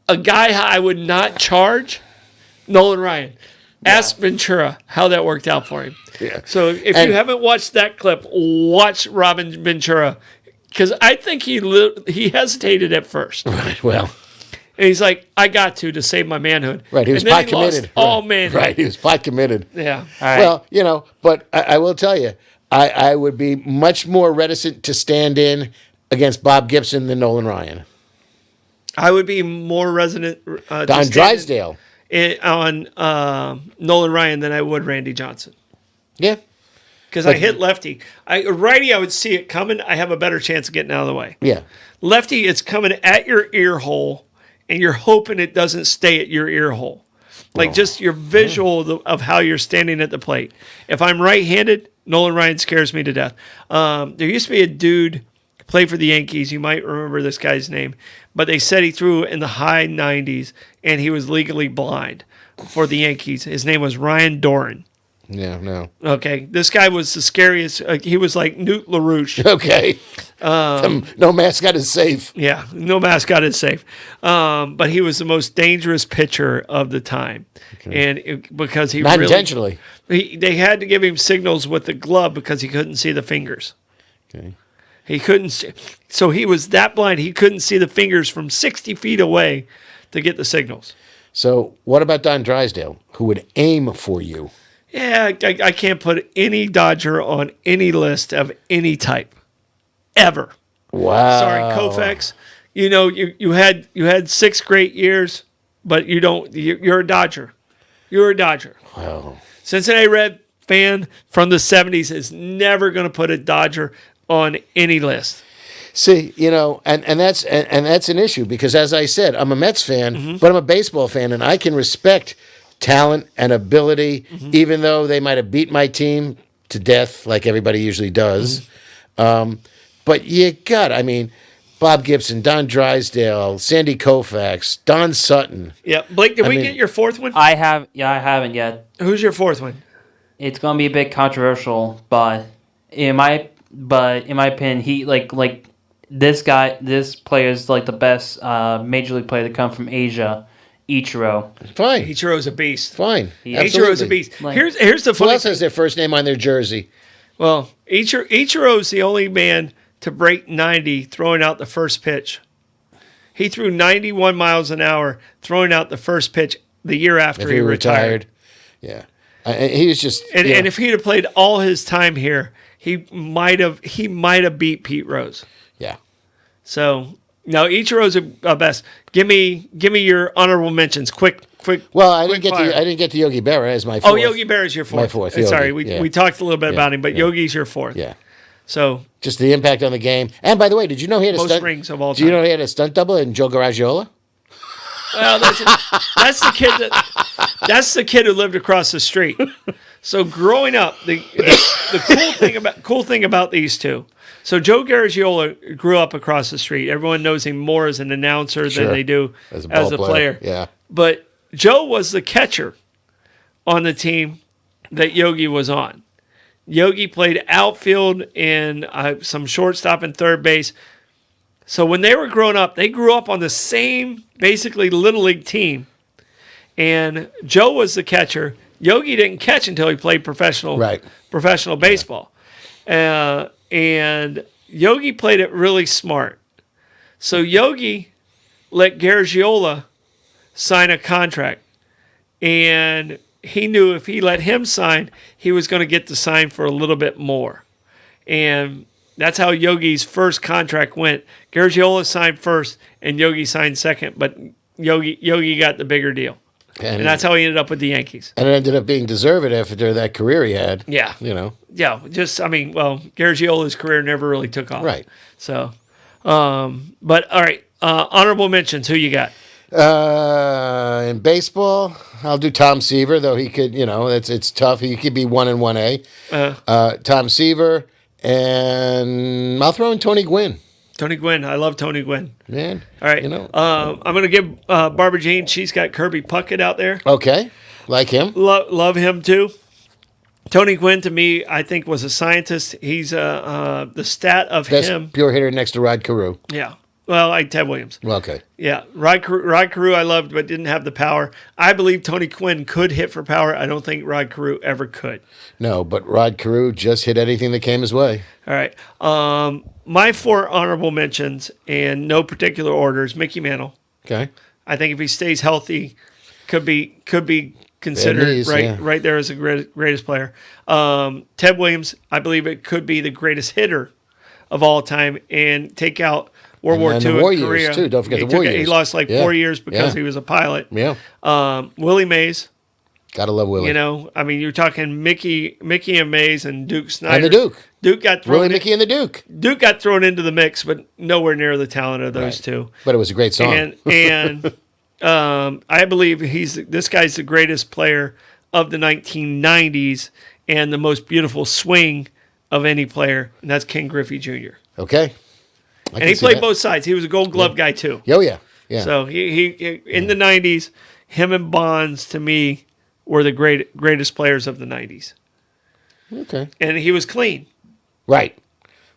a guy I would not charge, Nolan Ryan. Ask Ventura how that worked out for him.
Yeah.
So if you haven't watched that clip, watch Robin Ventura, because I think he hesitated at first.
Right. Well.
And he's like, I got to save my manhood.
Right. He was
and then
pot committed.
Lost all manhood.
Right. He was pot committed.
Yeah.
Well, but I will tell you, I would be much more reticent to stand in against Bob Gibson than Nolan Ryan.
I would be more resident
Don Drysdale
on Nolan Ryan than I would Randy Johnson.
Yeah.
Because I hit lefty. Righty, I would see it coming. I have a better chance of getting out of the way.
Yeah.
Lefty, it's coming at your ear hole, and you're hoping it doesn't stay at your ear hole. Like just your visual of how you're standing at the plate. If I'm right-handed, Nolan Ryan scares me to death. There used to be a dude played for the Yankees. You might remember this guy's name. But they said he threw in the high 90s, and he was legally blind for the Yankees. His name was Ryan Doran.
Yeah, no.
Okay, this guy was the scariest. He was like Newt LaRouche.
Okay. No mascot is safe.
Yeah, no mascot is safe. But he was the most dangerous pitcher of the time. Okay. And because he
Not intentionally.
They had to give him signals with the glove because he couldn't see the fingers.
Okay.
He couldn't see. So he was that blind, he couldn't see the fingers from 60 feet away to get the signals.
So what about Don Drysdale, who would aim for you?
Yeah, I can't put any Dodger on any list of any type, ever.
Wow.
Sorry, Koufax. You had 6 great years, but you're a Dodger. You're a Dodger.
Wow.
Cincinnati Red fan from the 70s is never going to put a Dodger on any list.
See, and that's an issue because, as I said, I'm a Mets fan, but I'm a baseball fan, and I can respect talent and ability, even though they might have beat my team to death, like everybody usually does. But Bob Gibson, Don Drysdale, Sandy Koufax, Don Sutton.
Yeah, Blake, did we get your 4th one?
I haven't yet.
Who's your 4th one?
It's gonna be a bit controversial, but in my opinion, he this player is like the best major league player to come from Asia. Ichiro.
Fine.
Ichiro's a beast.
Fine.
Ichiro's a beast. Here's the funny
Who else has their first name on their jersey?
Well, Ichiro's the only man to break 90 throwing out the first pitch. He threw 91 miles an hour throwing out the first pitch the year after he retired.
Yeah. He was just
and if he'd have played all his time here, he might have beat Pete Rose.
Yeah.
So no, Ichiro's a best. Give me your honorable mentions. Quick.
Well, I didn't get to Yogi Berra as my 4th.
Oh, Yogi Berra is your 4th.
My 4th. Yogi.
Sorry, we talked a little bit about him, but Yogi's your 4th.
Yeah.
So
just the impact on the game. And by the way, did you know he had a
most
stunt
rings of all time?
Do you know he had a stunt double in Joe Garagiola?
Well, that's the kid who lived across the street. So growing up, the cool thing about these two. So Joe Garagiola grew up across the street. Everyone knows him more as an announcer than they do as a player.
Yeah.
But Joe was the catcher on the team that Yogi was on. Yogi played outfield and some shortstop and third base. So when they were growing up, they grew up on the same, basically, Little League team. And Joe was the catcher. Yogi didn't catch until he played professional baseball. And Yogi played it really smart. So Yogi let Garagiola sign a contract. And he knew if he let him sign, he was going to get to sign for a little bit more. And that's how Yogi's first contract went. Garagiola signed first, and Yogi signed second, but Yogi got the bigger deal. And that's how he ended up with the Yankees.
And it ended up being deserved after that career he had.
Yeah.
Yeah,
Garagiola's career never really took off.
Right.
So, but all right, honorable mentions, who you got?
In baseball, I'll do Tom Seaver, though he could, it's tough. He could be 1 and 1A. Tom Seaver, and I'll throw in Tony Gwynn.
Tony Gwynn. I love Tony Gwynn.
Man.
All right. I'm going to give Barbara Jean, she's got Kirby Puckett out there.
Okay. Like him.
Love him too. Tony Gwynn, to me, I think, was a scientist. He's the stat of
Best
him.
pure hitter next to Rod Carew.
Yeah. Well, like Ted Williams.
Okay.
Yeah. Rod Carew I loved, but didn't have the power. I believe Tony Gwynn could hit for power. I don't think Rod Carew ever could.
No, but Rod Carew just hit anything that came his way.
All right. My 4 honorable mentions, in no particular order, is Mickey Mantle.
Okay.
I think if he stays healthy, could be considered right there as the greatest player. Ted Williams, I believe it could be the greatest hitter of all time, and take out World War II
the war
in Korea.
years, too. Don't forget the war years.
He lost 4 years because he was a pilot.
Yeah.
Willie Mays.
Gotta love Willie.
You're talking Mickey and Mays and Duke Snyder.
And the Duke.
Duke got thrown
Willie, Mickey, and the Duke.
Duke got thrown into the mix, but nowhere near the talent of those two.
But it was a great song.
And I believe this guy's the greatest player of the 1990s and the most beautiful swing of any player, and that's Ken Griffey Jr.
Okay.
And he played both sides. He was a Gold Glove guy too.
Oh yeah, yeah.
So he in the 90s, him and Bonds to me were the greatest players of the 90s.
Okay.
And he was clean.
Right,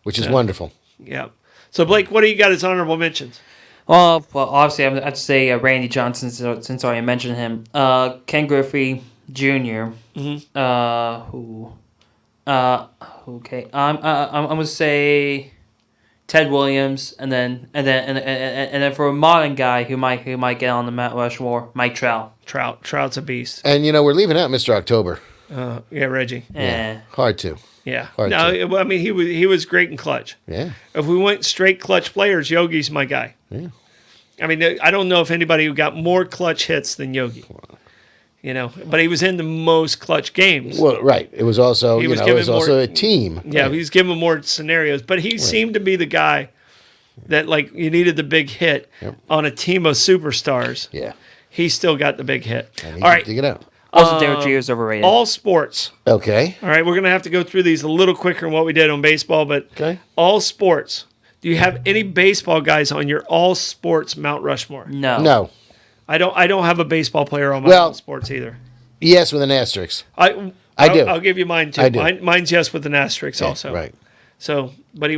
which is wonderful.
Yeah. So Blake, what do you got as honorable mentions?
Well, obviously, I'd say Randy Johnson, since I already mentioned him. Ken Griffey Jr. Mm-hmm. Okay. I'm gonna say Ted Williams, and then for a modern guy who might get on the Mount Rushmore, Mike Trout.
Trout's a beast.
And we're leaving out Mr. October.
Yeah, Reggie.
Yeah.
Hard to.
Yeah. I mean, he was great in clutch.
Yeah.
If we went straight clutch players, Yogi's my guy.
Yeah.
I mean, I don't know if anybody who got more clutch hits than Yogi. But he was in the most clutch games.
Well, right. It was also, also a team.
Yeah, he was given more scenarios, but he seemed to be the guy that you needed the big hit on a team of superstars.
Yeah.
He still got the big hit.
And
all right.
Dig it out.
Also, Derek Jeter's overrated.
All sports.
Okay.
All right, we're going to have to go through these a little quicker than what we did on baseball, but all sports. Do you have any baseball guys on your all sports Mount Rushmore?
No.
I don't have a baseball player on my all sports either.
Yes, with an asterisk.
I do. I'll give you mine too.
I do.
Mine's yes with an asterisk also.
Right.
So, but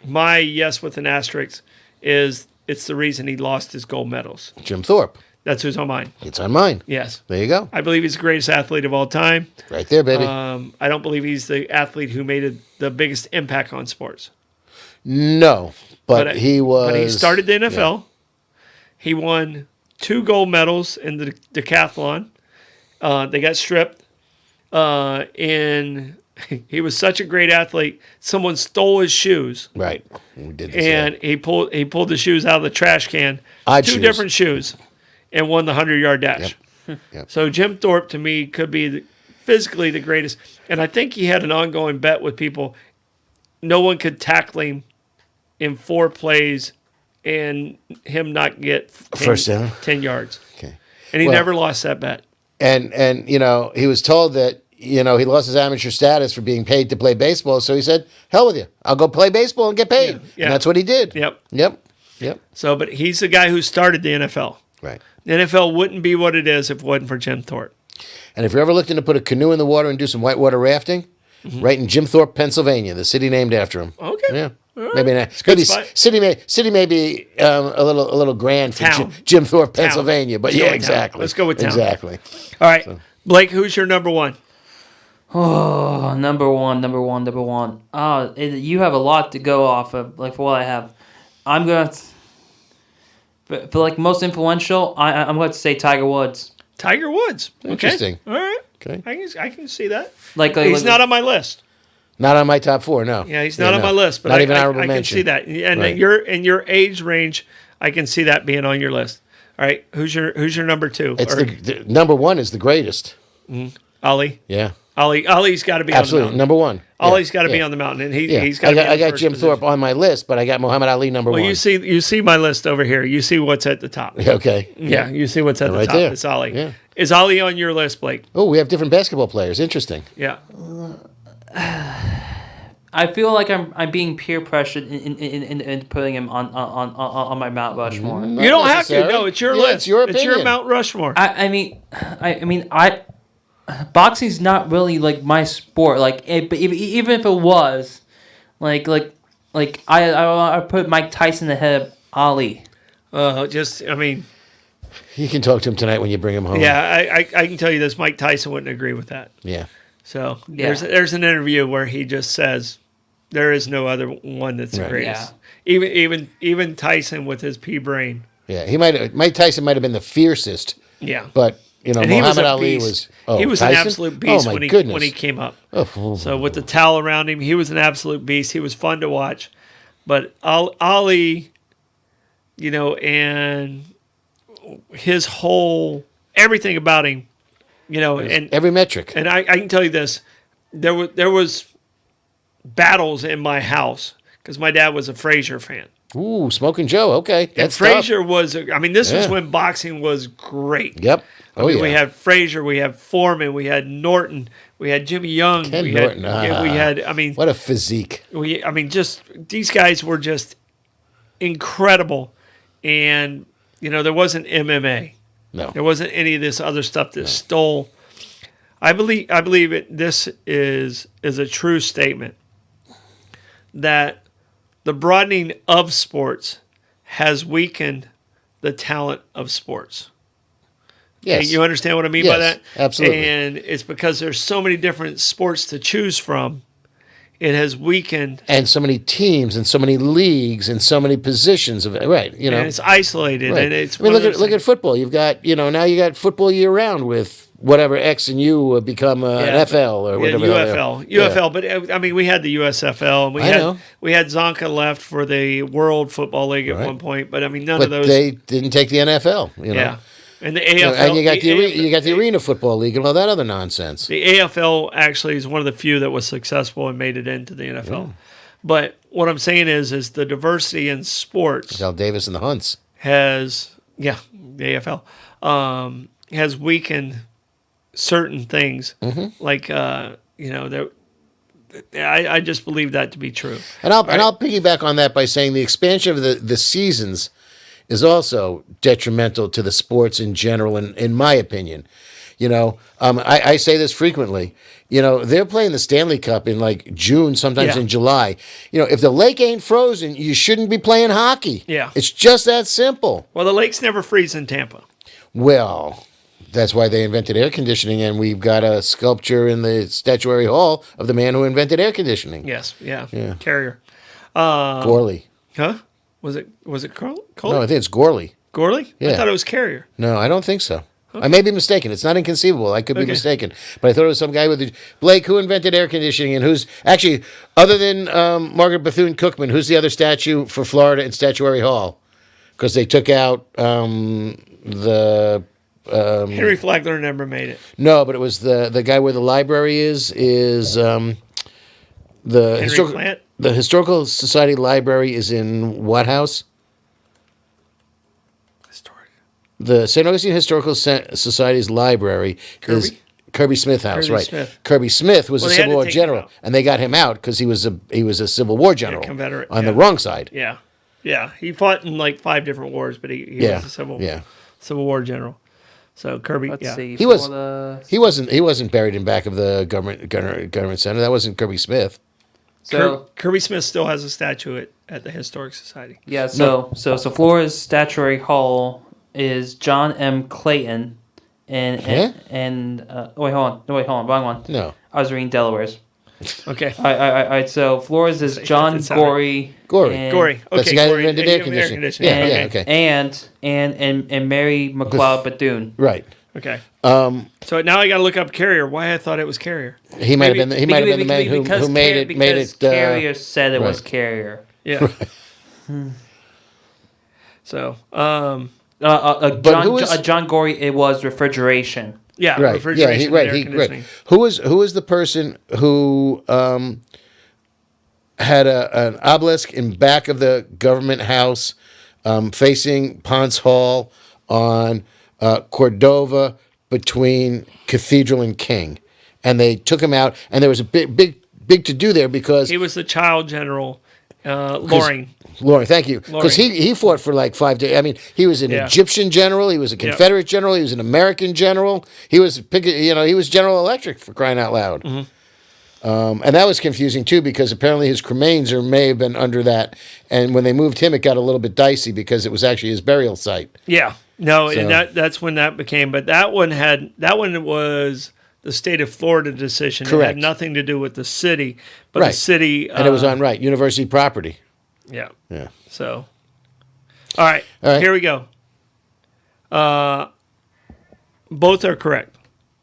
my yes with an asterisk is it's the reason he lost his gold medals.
Jim Thorpe.
That's who's on mine.
It's on mine.
Yes.
There you go.
I believe he's the greatest athlete of all time.
Right there, baby.
I don't believe he's the athlete who made the biggest impact on sports.
No, but he was.
But he started the NFL. Yeah. He won 2 gold medals in the decathlon. They got stripped. And he was such a great athlete. Someone stole his shoes.
Right. We did.
And he pulled the shoes out of the trash can. Two different shoes. And won the 100-yard dash.
Yep.
So Jim Thorpe, to me, could be physically the greatest. And I think he had an ongoing bet with people. No one could tackle him in 4 plays and him not get 10
first down.
10 yards.
Okay.
And he never lost that bet.
and he was told that he lost his amateur status for being paid to play baseball. So he said, "Hell with you, I'll go play baseball and get paid."
Yeah.
And that's what he did.
Yep. So, but he's the guy who started the NFL.
Right.
The NFL wouldn't be what it is if it wasn't for Jim Thorpe.
And if you're ever looking to put a canoe in the water and do some whitewater rafting, right in Jim Thorpe, Pennsylvania, the city named after him.
Okay.
Yeah.
All right.
Maybe not.
It's a good
Maybe
spot.
city may be a little grand for
Town.
Jim Thorpe,
Town.
Pennsylvania, but
Let's go
yeah,
with town.
exactly.
Let's go with town.
Exactly.
All right. Blake, who's your number one?
Oh, number one. You have a lot to go off of, like, for what I have. I'm going to... For like, most influential, I'm going to say Tiger Woods.
Tiger Woods. Okay.
Interesting.
All right.
Okay.
I can see that.
He's
He's not on my list.
Not on my top four, no.
Yeah, he's not on my list, but
not even honorable
I can
mention.
see that. And
Right.
in your age range, I can see that being on your list. All right, who's your number two?
It's the number one is the greatest.
Ollie.
Yeah.
Ollie's got to be
Absolutely.
on the mountain.
Number one.
Ollie's got to be
Yeah.
on the mountain, and
Yeah.
he's got.
I got Jim Thorpe on my list, but I got Muhammad Ali number
Well,
one.
you see my list over here. You see what's at the top.
Okay.
Yeah, you see what's at the
Right
top.
there.
It's Ollie.
Yeah.
Is Ollie on your list, Blake?
Oh, we have different basketball players. Interesting.
Yeah.
I feel like I'm being peer pressured in putting him on my Mount Rushmore.
You don't have to.
necessary.
No, it's your
Yeah,
list.
it's your
It's your
opinion.
Mount Rushmore.
I mean, boxing's not really like my sport. Like, but even if it was, like I put Mike Tyson ahead of Ali.
You can talk to him tonight when you bring him home.
Yeah, I can tell you this. Mike Tyson wouldn't agree with that.
Yeah.
So
Yeah.
there's an interview where he just says there is no other one that's the
Right.
greatest. Even Tyson with his pea brain.
Yeah. Mike Tyson might have been the fiercest,
Yeah.
but
And he was
Muhammad
a
Ali
beast.
was.
He was
Tyson?
an absolute beast
Oh, my
when
goodness.
he came up.
Oh,
So with the towel around him, he was an absolute beast. He was fun to watch. But Ali, and his whole everything about him, and
every metric.
and I can tell you this, there was battles in my house because my dad was a Frazier fan.
Ooh, Smoking Joe. Okay.
And
That's
Frazier was, this was
Yeah.
when boxing was great.
tough. Yep. Oh, yeah.
We had Frazier, we had Foreman, we had Norton, we had Jimmy Young.
Ken
we
Norton.
Had, we had,
What a physique.
just these guys were just incredible. And, there wasn't MMA.
No.
There wasn't any of this other stuff that stole. I believe this is a true statement that the broadening of sports has weakened the talent of sports.
Yes.
Okay, you understand what I mean by
Yes,
that?
absolutely.
And it's because there's so many different sports to choose from. It has weakened.
And so many teams and so many leagues and so many positions of it. Right.
And it's isolated.
Right.
And it's
I mean,
one of
look
those
at
things-
football. You've got now you got football year round with whatever X and U become an FL or whatever.
UFL. But we had the USFL, and
know.
we had Zonka left for the World Football League at
Right.
one point. But none
But
of those.
they didn't take the NFL.
Yeah, and the AFL.
And you got the Arena Football League and all that other nonsense.
The AFL actually is one of the few that was successful and made it into the NFL. But what I'm saying is the diversity in sports
Al Davis and the Hunts.
the AFL has weakened certain things. Like I just believe that to be true.
And I'll piggyback on that by saying the expansion of the seasons is also detrimental to the sports in general, in my opinion. I say this frequently. They're playing the Stanley Cup in like June, sometimes
Yeah.
in July. If the lake ain't frozen, you shouldn't be playing hockey.
Yeah.
It's just that simple.
Well, the lakes never freeze in Tampa.
Well, that's why they invented air conditioning, and we've got a sculpture in the Statuary Hall of the man who invented air conditioning.
Yes, yeah.
Yeah.
Carrier.
Gorley.
Huh? Was it Cole?
No, I think it's Gorley.
Gorley? I
Yeah.
thought it was Carrier.
No, I don't think so. I may be mistaken. It's not inconceivable. I could be
Okay.
mistaken. But I thought it was some guy with Blake, who invented air conditioning, and who's actually, other than Margaret Bethune-Cookman, who's the other statue for Florida in Statuary Hall? Because they took out the...
Henry Flagler never made it.
No, but it was the guy where the library is the
Henry Plant?
The Historical Society Library is in what house?
Historic.
the St. Augustine Historical Society's library is Kirby Smith House,
Kirby
right?
Smith.
Kirby Smith was a
they had
Civil
to
War
take him
general,
out.
and they got him out because he was a Civil War general,
Confederate,
on the
yeah.
wrong side.
Yeah. Yeah. He fought in like 5 different wars, but he
Yeah,
was a
yeah.
Civil War general. So Kirby,
Let's see.
He was-
Florida.
He wasn't buried in back of the government center. That wasn't Kirby Smith.
So
Kirby Smith still has a statue at the Historic Society.
yeah, so Florida's statuary hall is John M. Clayton, and wait, hold on, wrong one.
No.
I was reading Delaware's.
Okay.
All right. So Flores is John
It's sorry.
Gory.
Gory.
and-
Okay.
That's the guy that
Corey,
invented air conditioning.
And,
Yeah, okay.
and Mary McLeod Bethune.
Right.
Okay. So now I got to look up Carrier. Why I thought it was Carrier?
He might have been. He might have been the man who made it.
Because Carrier said it was
right.
Carrier.
Yeah. So,
John Gory, it was refrigeration.
yeah,
Right. Yeah.
refrigeration and air conditioning.
Who was the person who had an obelisk in back of the government house, facing Ponce Hall on Cordova between Cathedral and King, and they took him out, and there was a big to do there because
He was the child general, Loring.
Loring, thank you. Because he fought for like 5 days. I mean, he was an
Yeah.
Egyptian general. He was a Confederate general. He was an American general. He was, he was General Electric, for crying out loud.
Mm-hmm.
And that was confusing too, because apparently his cremains may have been under that. And when they moved him, it got a little bit dicey because it was actually his burial site.
Yeah. No,
So-
and that's when that became. But that one was the state of Florida decision. It
Correct.
had nothing to do with the city, but
Right.
the city,
And it was on university property.
Yeah.
Yeah.
So, all right, here we go. Both are correct.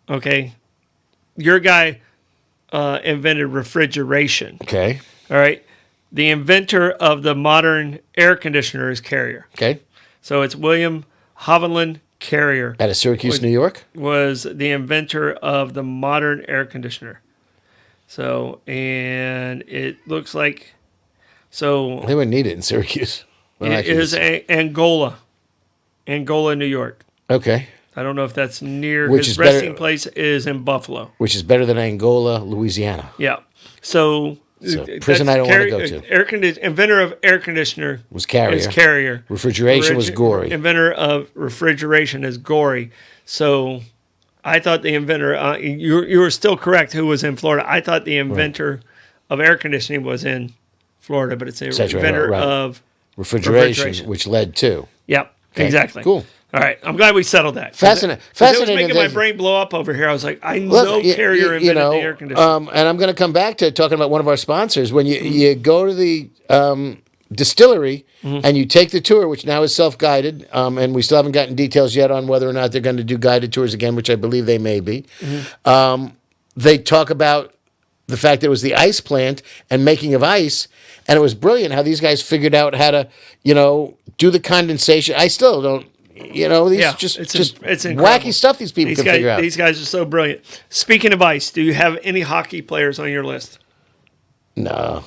Okay, your guy invented refrigeration.
Okay.
All right, the inventor of the modern air conditioner is Carrier.
Okay.
So it's William Haviland Carrier
Out of Syracuse, New York.
was the inventor of the modern air conditioner. So, and it looks like, so
They wouldn't need it in Syracuse. Well,
it
actually,
is Angola, New York.
okay.
I don't know if that's near.
Which
his
is better-
resting place is in Buffalo.
Which is better than Angola, Louisiana.
Yeah. So,
prison I don't wanna go
to.
to.
Inventor of air conditioner
Was Carrier.
is Carrier.
Refrigeration was Gory.
Inventor of refrigeration is Gory. So, I thought the inventor. You were still correct. Who was in Florida? I thought the inventor of air conditioning was in Florida, but it's the
That's right,
inventor
right.
of
refrigeration, which led to.
Yep.
Okay,
Exactly.
cool.
All right. I'm glad we settled that.
Fascinating.
It was
Fascinating.
making my
that-
brain blow up over here. I was like, I
Look,
know Carrier invented the air conditioner.
and I'm going to come back to talking about one of our sponsors. When you go to the distillery and you take the tour, which now is self-guided, and we still haven't gotten details yet on whether or not they're going to do guided tours again, which I believe they may be. They talk about the fact that it was the ice plant and making of ice, and it was brilliant how these guys figured out how to, do the condensation. I still don't. These just
it's incredible.
wacky stuff these people can figure out.
These guys are so brilliant. Speaking of ice, do you have any hockey players on your list?
No.
All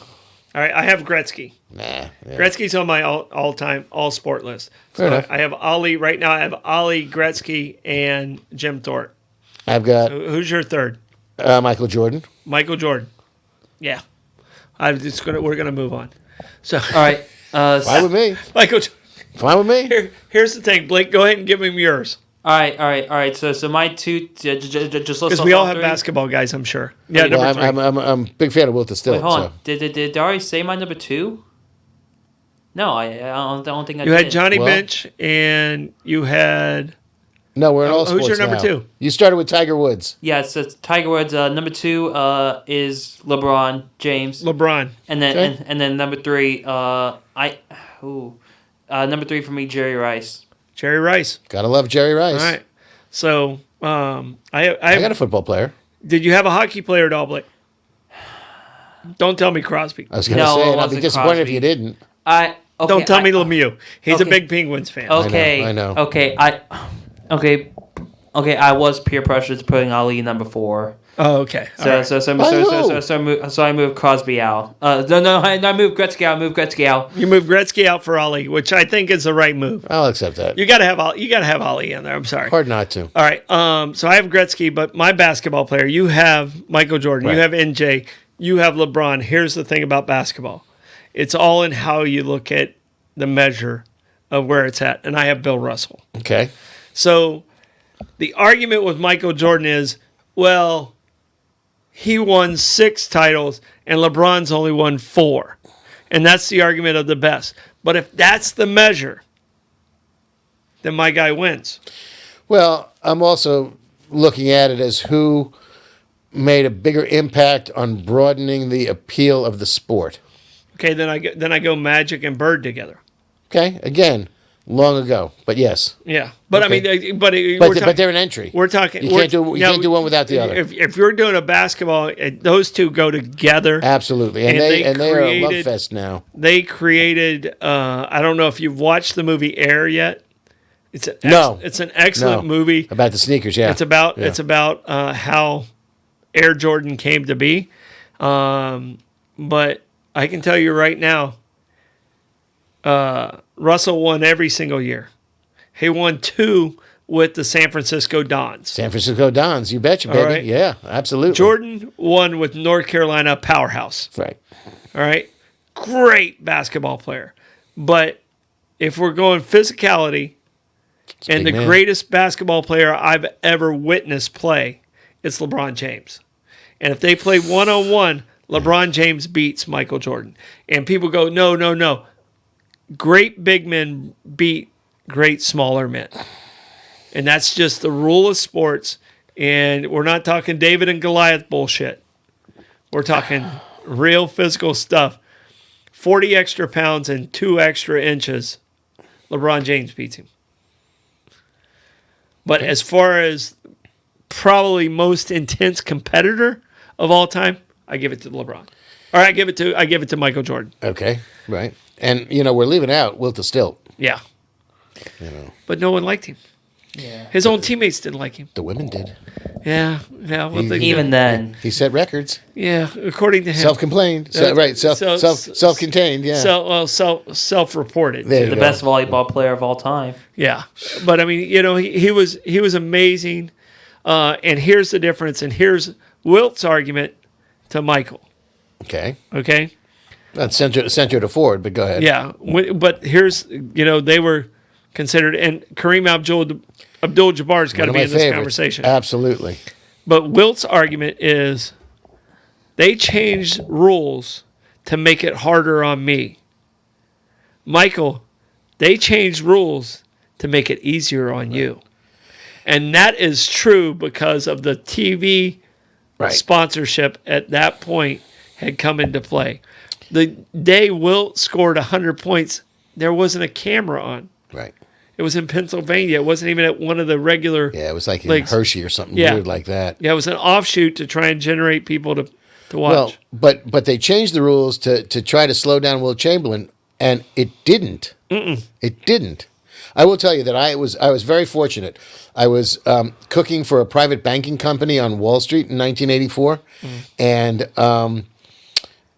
right, I have Gretzky.
Nah. Yeah.
Gretzky's on my all-time, all-sport list.
Fair enough.
I have Ollie, right now I have Ollie, Gretzky, and Jim Thorpe.
I've got
Who's your third?
Michael Jordan.
Michael Jordan. Yeah. We're gonna move on. So,
All right.
Fine with me.
Michael,
Fine with me.
here's the thing, Blake. Go ahead and give him yours.
All right. So my two, just let's
Because we all have basketball guys, I'm sure. Yeah,
Well,
number three.
I'm a big fan of Wilt Distilled.
Wait, hold
So.
on. Did I already say my number two? No, I don't think I
You
did.
had Johnny
Well-
Bench, and you had
No, we're in all
who's
sports
your number
now.
two?
You started with Tiger Woods.
Yeah, so it's Tiger Woods. Number two is LeBron James,
LeBron.
and then
Okay.
and then number three, number three for me, Jerry Rice.
Jerry Rice.
Gotta love Jerry Rice.
All right. So I
I got a football player.
did you have a hockey player, Blake? Don't tell me Crosby.
I was gonna
No,
say,
it
and I'd be
wasn't
disappointed if
Crosby.
you didn't.
Don't tell me Lemieux. He's a
okay.
big Penguins fan.
Okay,
I know.
Okay, okay, I was peer pressured to putting Ali number 4.
Oh, okay. All
So
right.
so I moved Crosby out. No, I moved Gretzky out.
You moved Gretzky out for Ali, which I think is the right move.
I'll accept that.
You got to have Ali in there. I'm sorry.
Hard not to.
All right. So I have Gretzky, but my basketball player, you have Michael Jordan,
Right.
you have NJ, you have LeBron. Here's the thing about basketball. It's all in how you look at the measure of where it's at. And I have Bill Russell.
Okay.
So the argument with Michael Jordan is, well, he won 6 titles and LeBron's only won 4. And that's the argument of the best. But if that's the measure, then my guy wins.
Well, I'm also looking at it as who made a bigger impact on broadening the appeal of the sport.
Okay, then I go Magic and Bird together.
Okay, again, long ago, but yes.
Yeah, but
Okay.
I mean,
But they're an entry.
We're talking.
You can't do one without the other.
If you're doing a basketball, those two go together.
Absolutely, and they are a love fest now.
They created. I don't know if you've watched the movie Air yet. It's an excellent movie
About the sneakers. Yeah,
It's about how Air Jordan came to be. But I can tell you right now, Russell won every single year. He won 2 with the San Francisco Dons.
San Francisco Dons. You betcha, baby.
right.
Yeah, absolutely.
Jordan won with North Carolina Powerhouse.
Right.
All right. Great basketball player. But if we're going physicality, and the
big man.
greatest basketball player I've ever witnessed play, it's LeBron James. And if they play one-on-one, LeBron James beats Michael Jordan. And people go, no. Great big men beat great smaller men. And that's just the rule of sports. And we're not talking David and Goliath bullshit. We're talking real physical stuff. 40 extra pounds and 2 extra inches, LeBron James beats him. But as far as probably most intense competitor of all time, I give it to LeBron. Or I give it to Michael Jordan.
Okay. Right. And we're leaving out Wilt the Stilt.
Yeah. But no one liked him.
Yeah.
His own teammates didn't like him.
The women did.
Yeah.
Even then.
He set records.
Yeah, according to him.
Self-complained. Self-contained. Yeah.
Self-reported.
There you
The
go.
best volleyball player of all time.
Yeah, but I mean, he was amazing. And here's the difference. And here's Wilt's argument to Michael.
Okay.
Okay.
That's center to forward, but go ahead.
Yeah, but here's they were considered, and Kareem Abdul-Jabbar's got to be in this conversation.
Absolutely.
But Wilt's argument is they changed rules to make it harder on me. Michael, they changed rules to make it easier on you. And that is true because of the TV sponsorship at that point had come into play. The day Wilt scored 100 points, there wasn't a camera on.
Right.
It was in Pennsylvania. It wasn't even at one of the regular.
Yeah, it was like in
leagues.
Hershey or something weird like that.
Yeah, it was an offshoot to try and generate people to watch.
Well, but they changed the rules to try to slow down Wilt Chamberlain, and it didn't. It didn't. I will tell you that I was very fortunate. I was cooking for a private banking company on Wall Street in 1984, and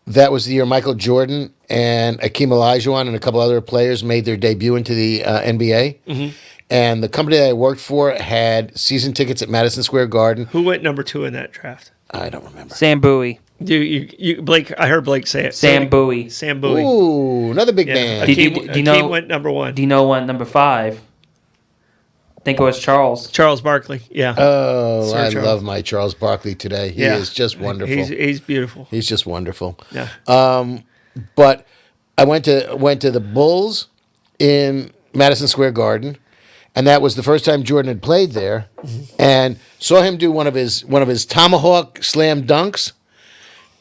that was the year Michael Jordan and Akeem Olajuwon and a couple other players made their debut into the NBA. And the company that I worked for had season tickets at Madison Square Garden.
Who went number 2 in that draft?
I don't remember.
Sam Bowie.
You Blake? I heard Blake say it.
Sam Bowie.
Sam Bowie.
Ooh, another big man.
Akeem went number 1.
Do you know what number 5? I think it was Charles.
Charles Barkley. Yeah.
Oh,
Sir
I
Charles.
love my Charles Barkley today. He is just wonderful.
He's beautiful.
He's just wonderful.
Yeah.
But I went to the Bulls in Madison Square Garden, and that was the first time Jordan had played there, and saw him do one of his tomahawk slam dunks.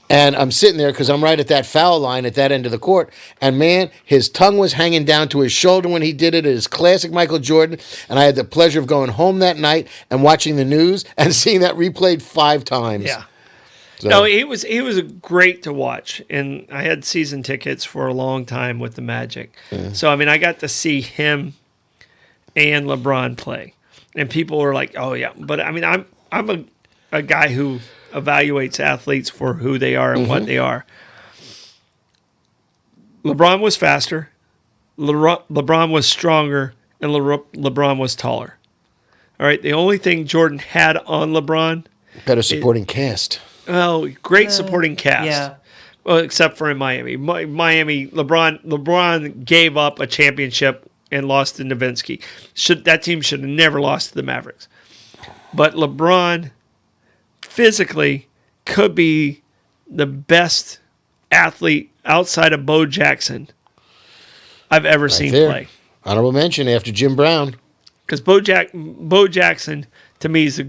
And I'm sitting there because I'm right at that foul line at that end of the court. And, man, his tongue was hanging down to his shoulder when he did it. It is classic Michael Jordan. And I had the pleasure of going home that night and watching the news and seeing that replayed 5 times.
Yeah.
So,
No, he was great to watch. And I had season tickets for a long time with the Magic. So, I mean, I got to see him and LeBron play. and people are like, "Oh yeah," but I mean, I'm a guy who evaluates athletes for who they are and what they are. LeBron was faster, LeBron was stronger, and LeBron was taller. All right, the only thing Jordan had on LeBron,
better supporting cast.
well, great supporting cast.
Yeah.
Well, except for in Miami. Miami, LeBron gave up a championship and lost to Nowitzki. That team should have never lost to the Mavericks. But LeBron physically could be the best athlete outside of Bo Jackson I've ever seen
there.
play.
Honorable mention after Jim Brown.
Because Bo Jackson, to me, is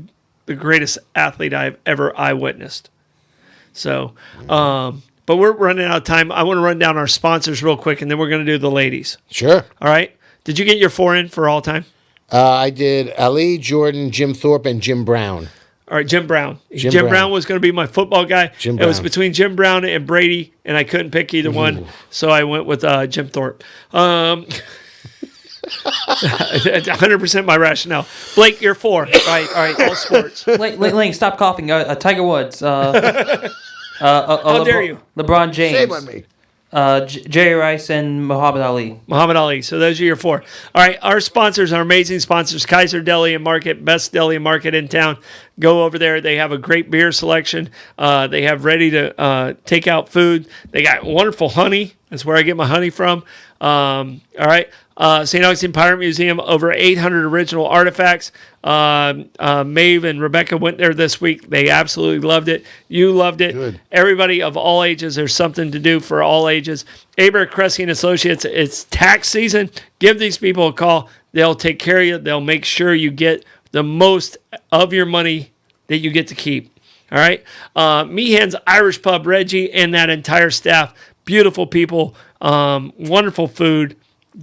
the greatest athlete I've ever eyewitnessed. So, but we're running out of time. I want to run down our sponsors real quick, and then we're going to do the ladies.
Sure.
All right? Did you get your 4 in for all time?
I did Ali, Jordan, Jim Thorpe, and Jim Brown.
All right, Jim Brown. Jim Brown was going to be my football guy.
Jim
It was
Brown.
between Jim Brown and Brady, and I couldn't pick either one, so I went with Jim Thorpe. 100% my rationale. Blake, you're 4.
All right.
All sports.
Link, stop coughing. Tiger Woods.
How dare you?
LeBron James.
Shame on me.
Jerry Rice and Muhammad Ali.
Muhammad Ali. So those are your 4. All right. Our sponsors, our amazing sponsors, Kaiser Deli and Market, best deli and market in town. Go over there. They have a great beer selection. They have ready to take out food. They got wonderful honey. That's where I get my honey from. All right. St. Augustine Pirate Museum, over 800 original artifacts. Maeve and Rebecca went there this week. They absolutely loved it. You loved it.
Good.
Everybody of all ages, there's something to do for all ages. Abare, Kresge and Associates, it's tax season. Give these people a call. They'll take care of you. They'll make sure you get the most of your money that you get to keep. All right? Meehan's Irish Pub, Reggie and that entire staff, beautiful people, wonderful food.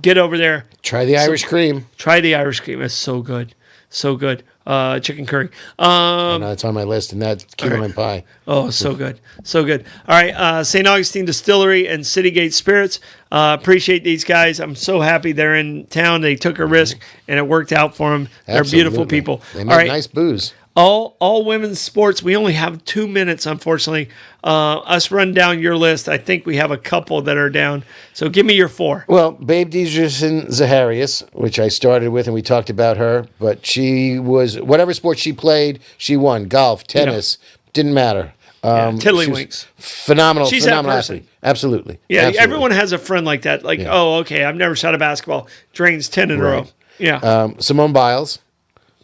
Get over there.
Try the Irish cream.
Try the Irish cream. It's so good. So good. Chicken curry.
I know it's on my list, and that's key lime pie.
Oh, so good. So good. All right. St. Augustine Distillery and Citygate Spirits. Appreciate these guys. I'm so happy they're in town. They took a risk, and it worked out for them. They're beautiful
Absolutely.
people.
They
All
make
right.
nice booze.
All women's sports. We only have 2 minutes, unfortunately. Us run down your list. I think we have a couple that are down. So give me your 4.
Well, Babe Didrikson Zaharias, which I started with, and we talked about her, but she was, whatever sport she played, she won. Golf, tennis, didn't matter.
Tiddlywinks.
Phenomenal,
She's that
phenomenal
person.
athlete. Absolutely.
Yeah,
Absolutely.
everyone has a friend like that. Like, oh, okay, I've never shot a basketball. Drains 10 in a row. Yeah.
Simone Biles.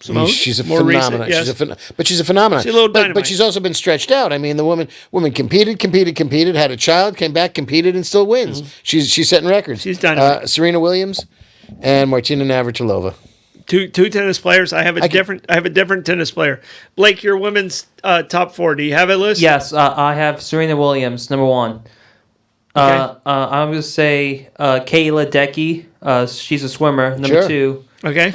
Simone?
She's a
More
phenomenon.
recent, yes.
But she's a phenomenon.
She's a little
but
dynamite.
she's also been stretched out. I mean, the woman competed, had a child, came back, competed, and still wins. She's setting records.
She's dynamite.
Serena Williams and Martina Navratilova.
Two tennis players. I have a different tennis player. Blake, your women's top 4. Do you have a list?
Yes, I have Serena Williams, number 1.
Okay.
I'm going to say Kayla Decky. She's a swimmer, number
Sure.
2.
Okay.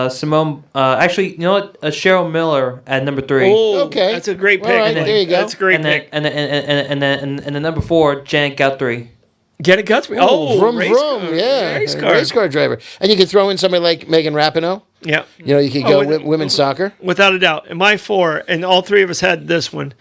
Simone. Actually, you know what? Cheryl Miller at number 3.
Oh,
Okay.
That's a great pick.
All right, there you go.
That's a great
and then,
pick.
and then number 4, Janet Guthrie.
Janet Guthrie. Oh,
vroom,
race
vroom.
car.
Yeah.
Race car.
Driver. And you could throw in somebody like Megan Rapinoe.
Yeah.
You know, you could go
with-
women's soccer.
Without a doubt. And my 4, and all 3 of us had this one,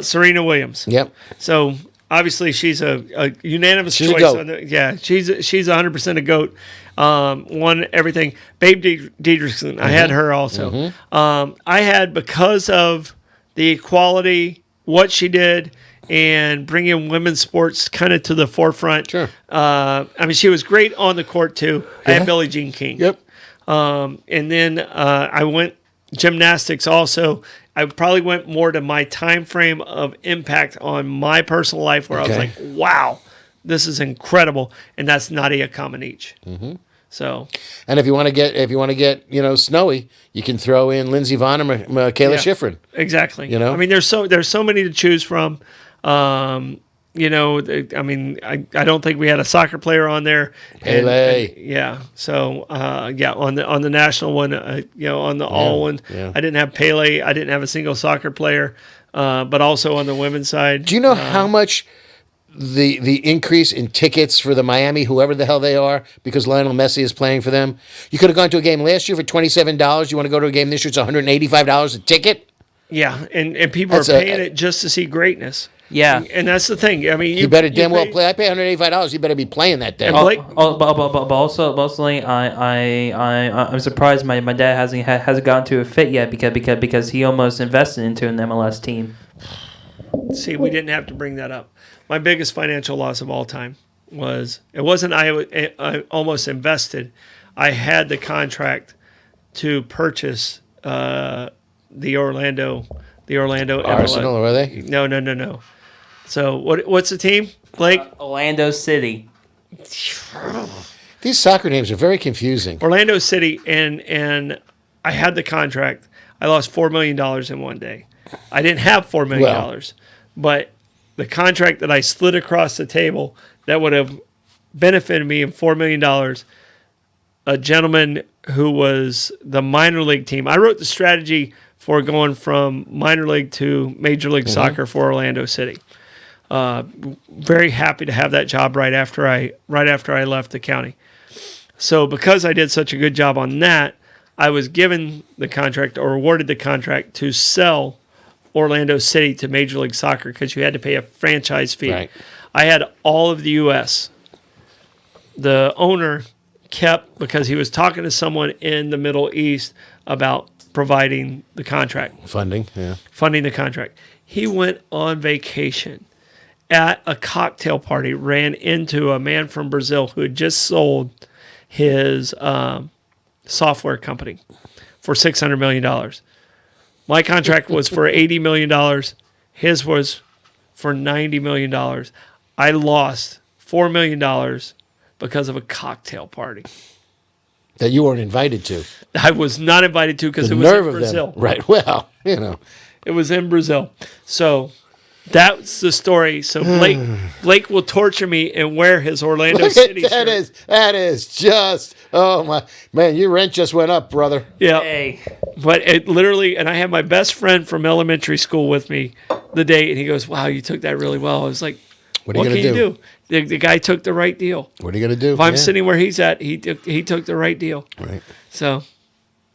Serena Williams.
Yep.
So obviously she's a unanimous
She's a
choice.
goat.
She's 100% a goat. Won everything. Babe Didrikson, I had her also. I had, because of the equality, what she did, and bringing women's sports kind of to the forefront.
Sure.
I mean, she was great on the court too. I
Yeah.
had Billie Jean King.
Yep.
And then I went gymnastics also. I probably went more to my time frame of impact on my personal life, where I was
Okay.
like, wow, this is incredible. And that's Nadia Comaneci. So
And if you want to get snowy, you can throw in Lindsey Vonn or Michaela Schifrin.
exactly.
You know?
I mean, there's so many to choose from. I don't think we had a soccer player on there.
Pele.
Yeah. So, on the national one, on the all one,
yeah.
I didn't have Pele. I didn't have a single soccer player. But also on the women's side.
Do you know how much the increase in tickets for the Miami, whoever the hell they are, because Lionel Messi is playing for them. You could have gone to a game last year for $27. You want to go to a game this year? It's $185 a ticket.
Yeah, and people are paying it just to see greatness.
Yeah.
And that's the thing. I mean,
You better damn well play. I pay $185. You better be playing that day.
And Blake-
But also, mostly, I'm surprised my dad hasn't gotten to a fit yet because he almost invested into an MLS team.
See, we didn't have to bring that up. My biggest financial loss of all time wasn't I almost invested. I had the contract to purchase the Orlando
Arsenal,
MLS.
were they?
No. So what's the team, Blake?
Orlando City.
These soccer names are very confusing.
Orlando City, and I had the contract. I lost $4 million in one day. I didn't have $4 million, but the contract that I slid across the table that would have benefited me in $4 million, a gentleman who was the minor league team. I wrote the strategy for going from minor league to major league soccer for Orlando City. Very happy to have that job right after I left the county. So because I did such a good job on that, I was given the contract or awarded the contract to sell Orlando City to Major League Soccer because you had to pay a franchise fee.
Right.
I had all of the U.S. The owner kept, because he was talking to someone in the Middle East about providing the contract.
Funding
Funding the contract. He went on vacation at a cocktail party, ran into a man from Brazil who had just sold his software company for $600 million. My contract was for $80 million. His was for $90 million. I lost $4 million because of a cocktail party
that you weren't invited to.
I was not invited to because
The
it was
nerve
in
of
Brazil.
them. Right. Well, you know.
It was in Brazil. So that's the story. So Blake will torture me and wear his Orlando City shirt.
That is just, oh my, man, your rent just went up, brother.
Yeah.
Hey.
But it literally, and I had my best friend from elementary school with me the day, and he goes, "Wow, you took that really well." I was like,
What
"What
are you
can
going
you
to
do?" The guy took the right deal.
What are you going to do?
If I'm sitting where he's at, he took the right deal.
Right.
So,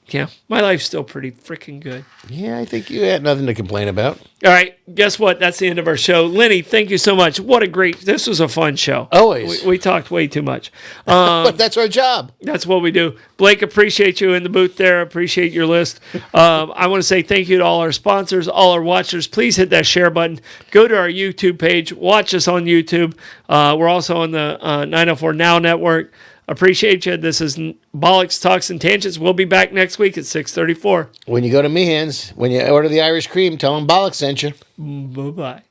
yeah, my life's still pretty freaking good.
Yeah, I think you had nothing to complain about.
All right, guess what? That's the end of our show. Lenny, thank you so much. This was a fun show.
Always.
We talked way too much.
But that's our job.
That's what we do. Blake, appreciate you in the booth there. Appreciate your list. I want to say thank you to all our sponsors, all our watchers. Please hit that share button. Go to our YouTube page. Watch us on YouTube. We're also on the 904 Now Network. Appreciate you. This is Bollox Talks and Tangents. We'll be back next week at 6:34.
When you go to Meehan's, when you order the Irish cream, tell them Bollox sent you.
Bye-bye.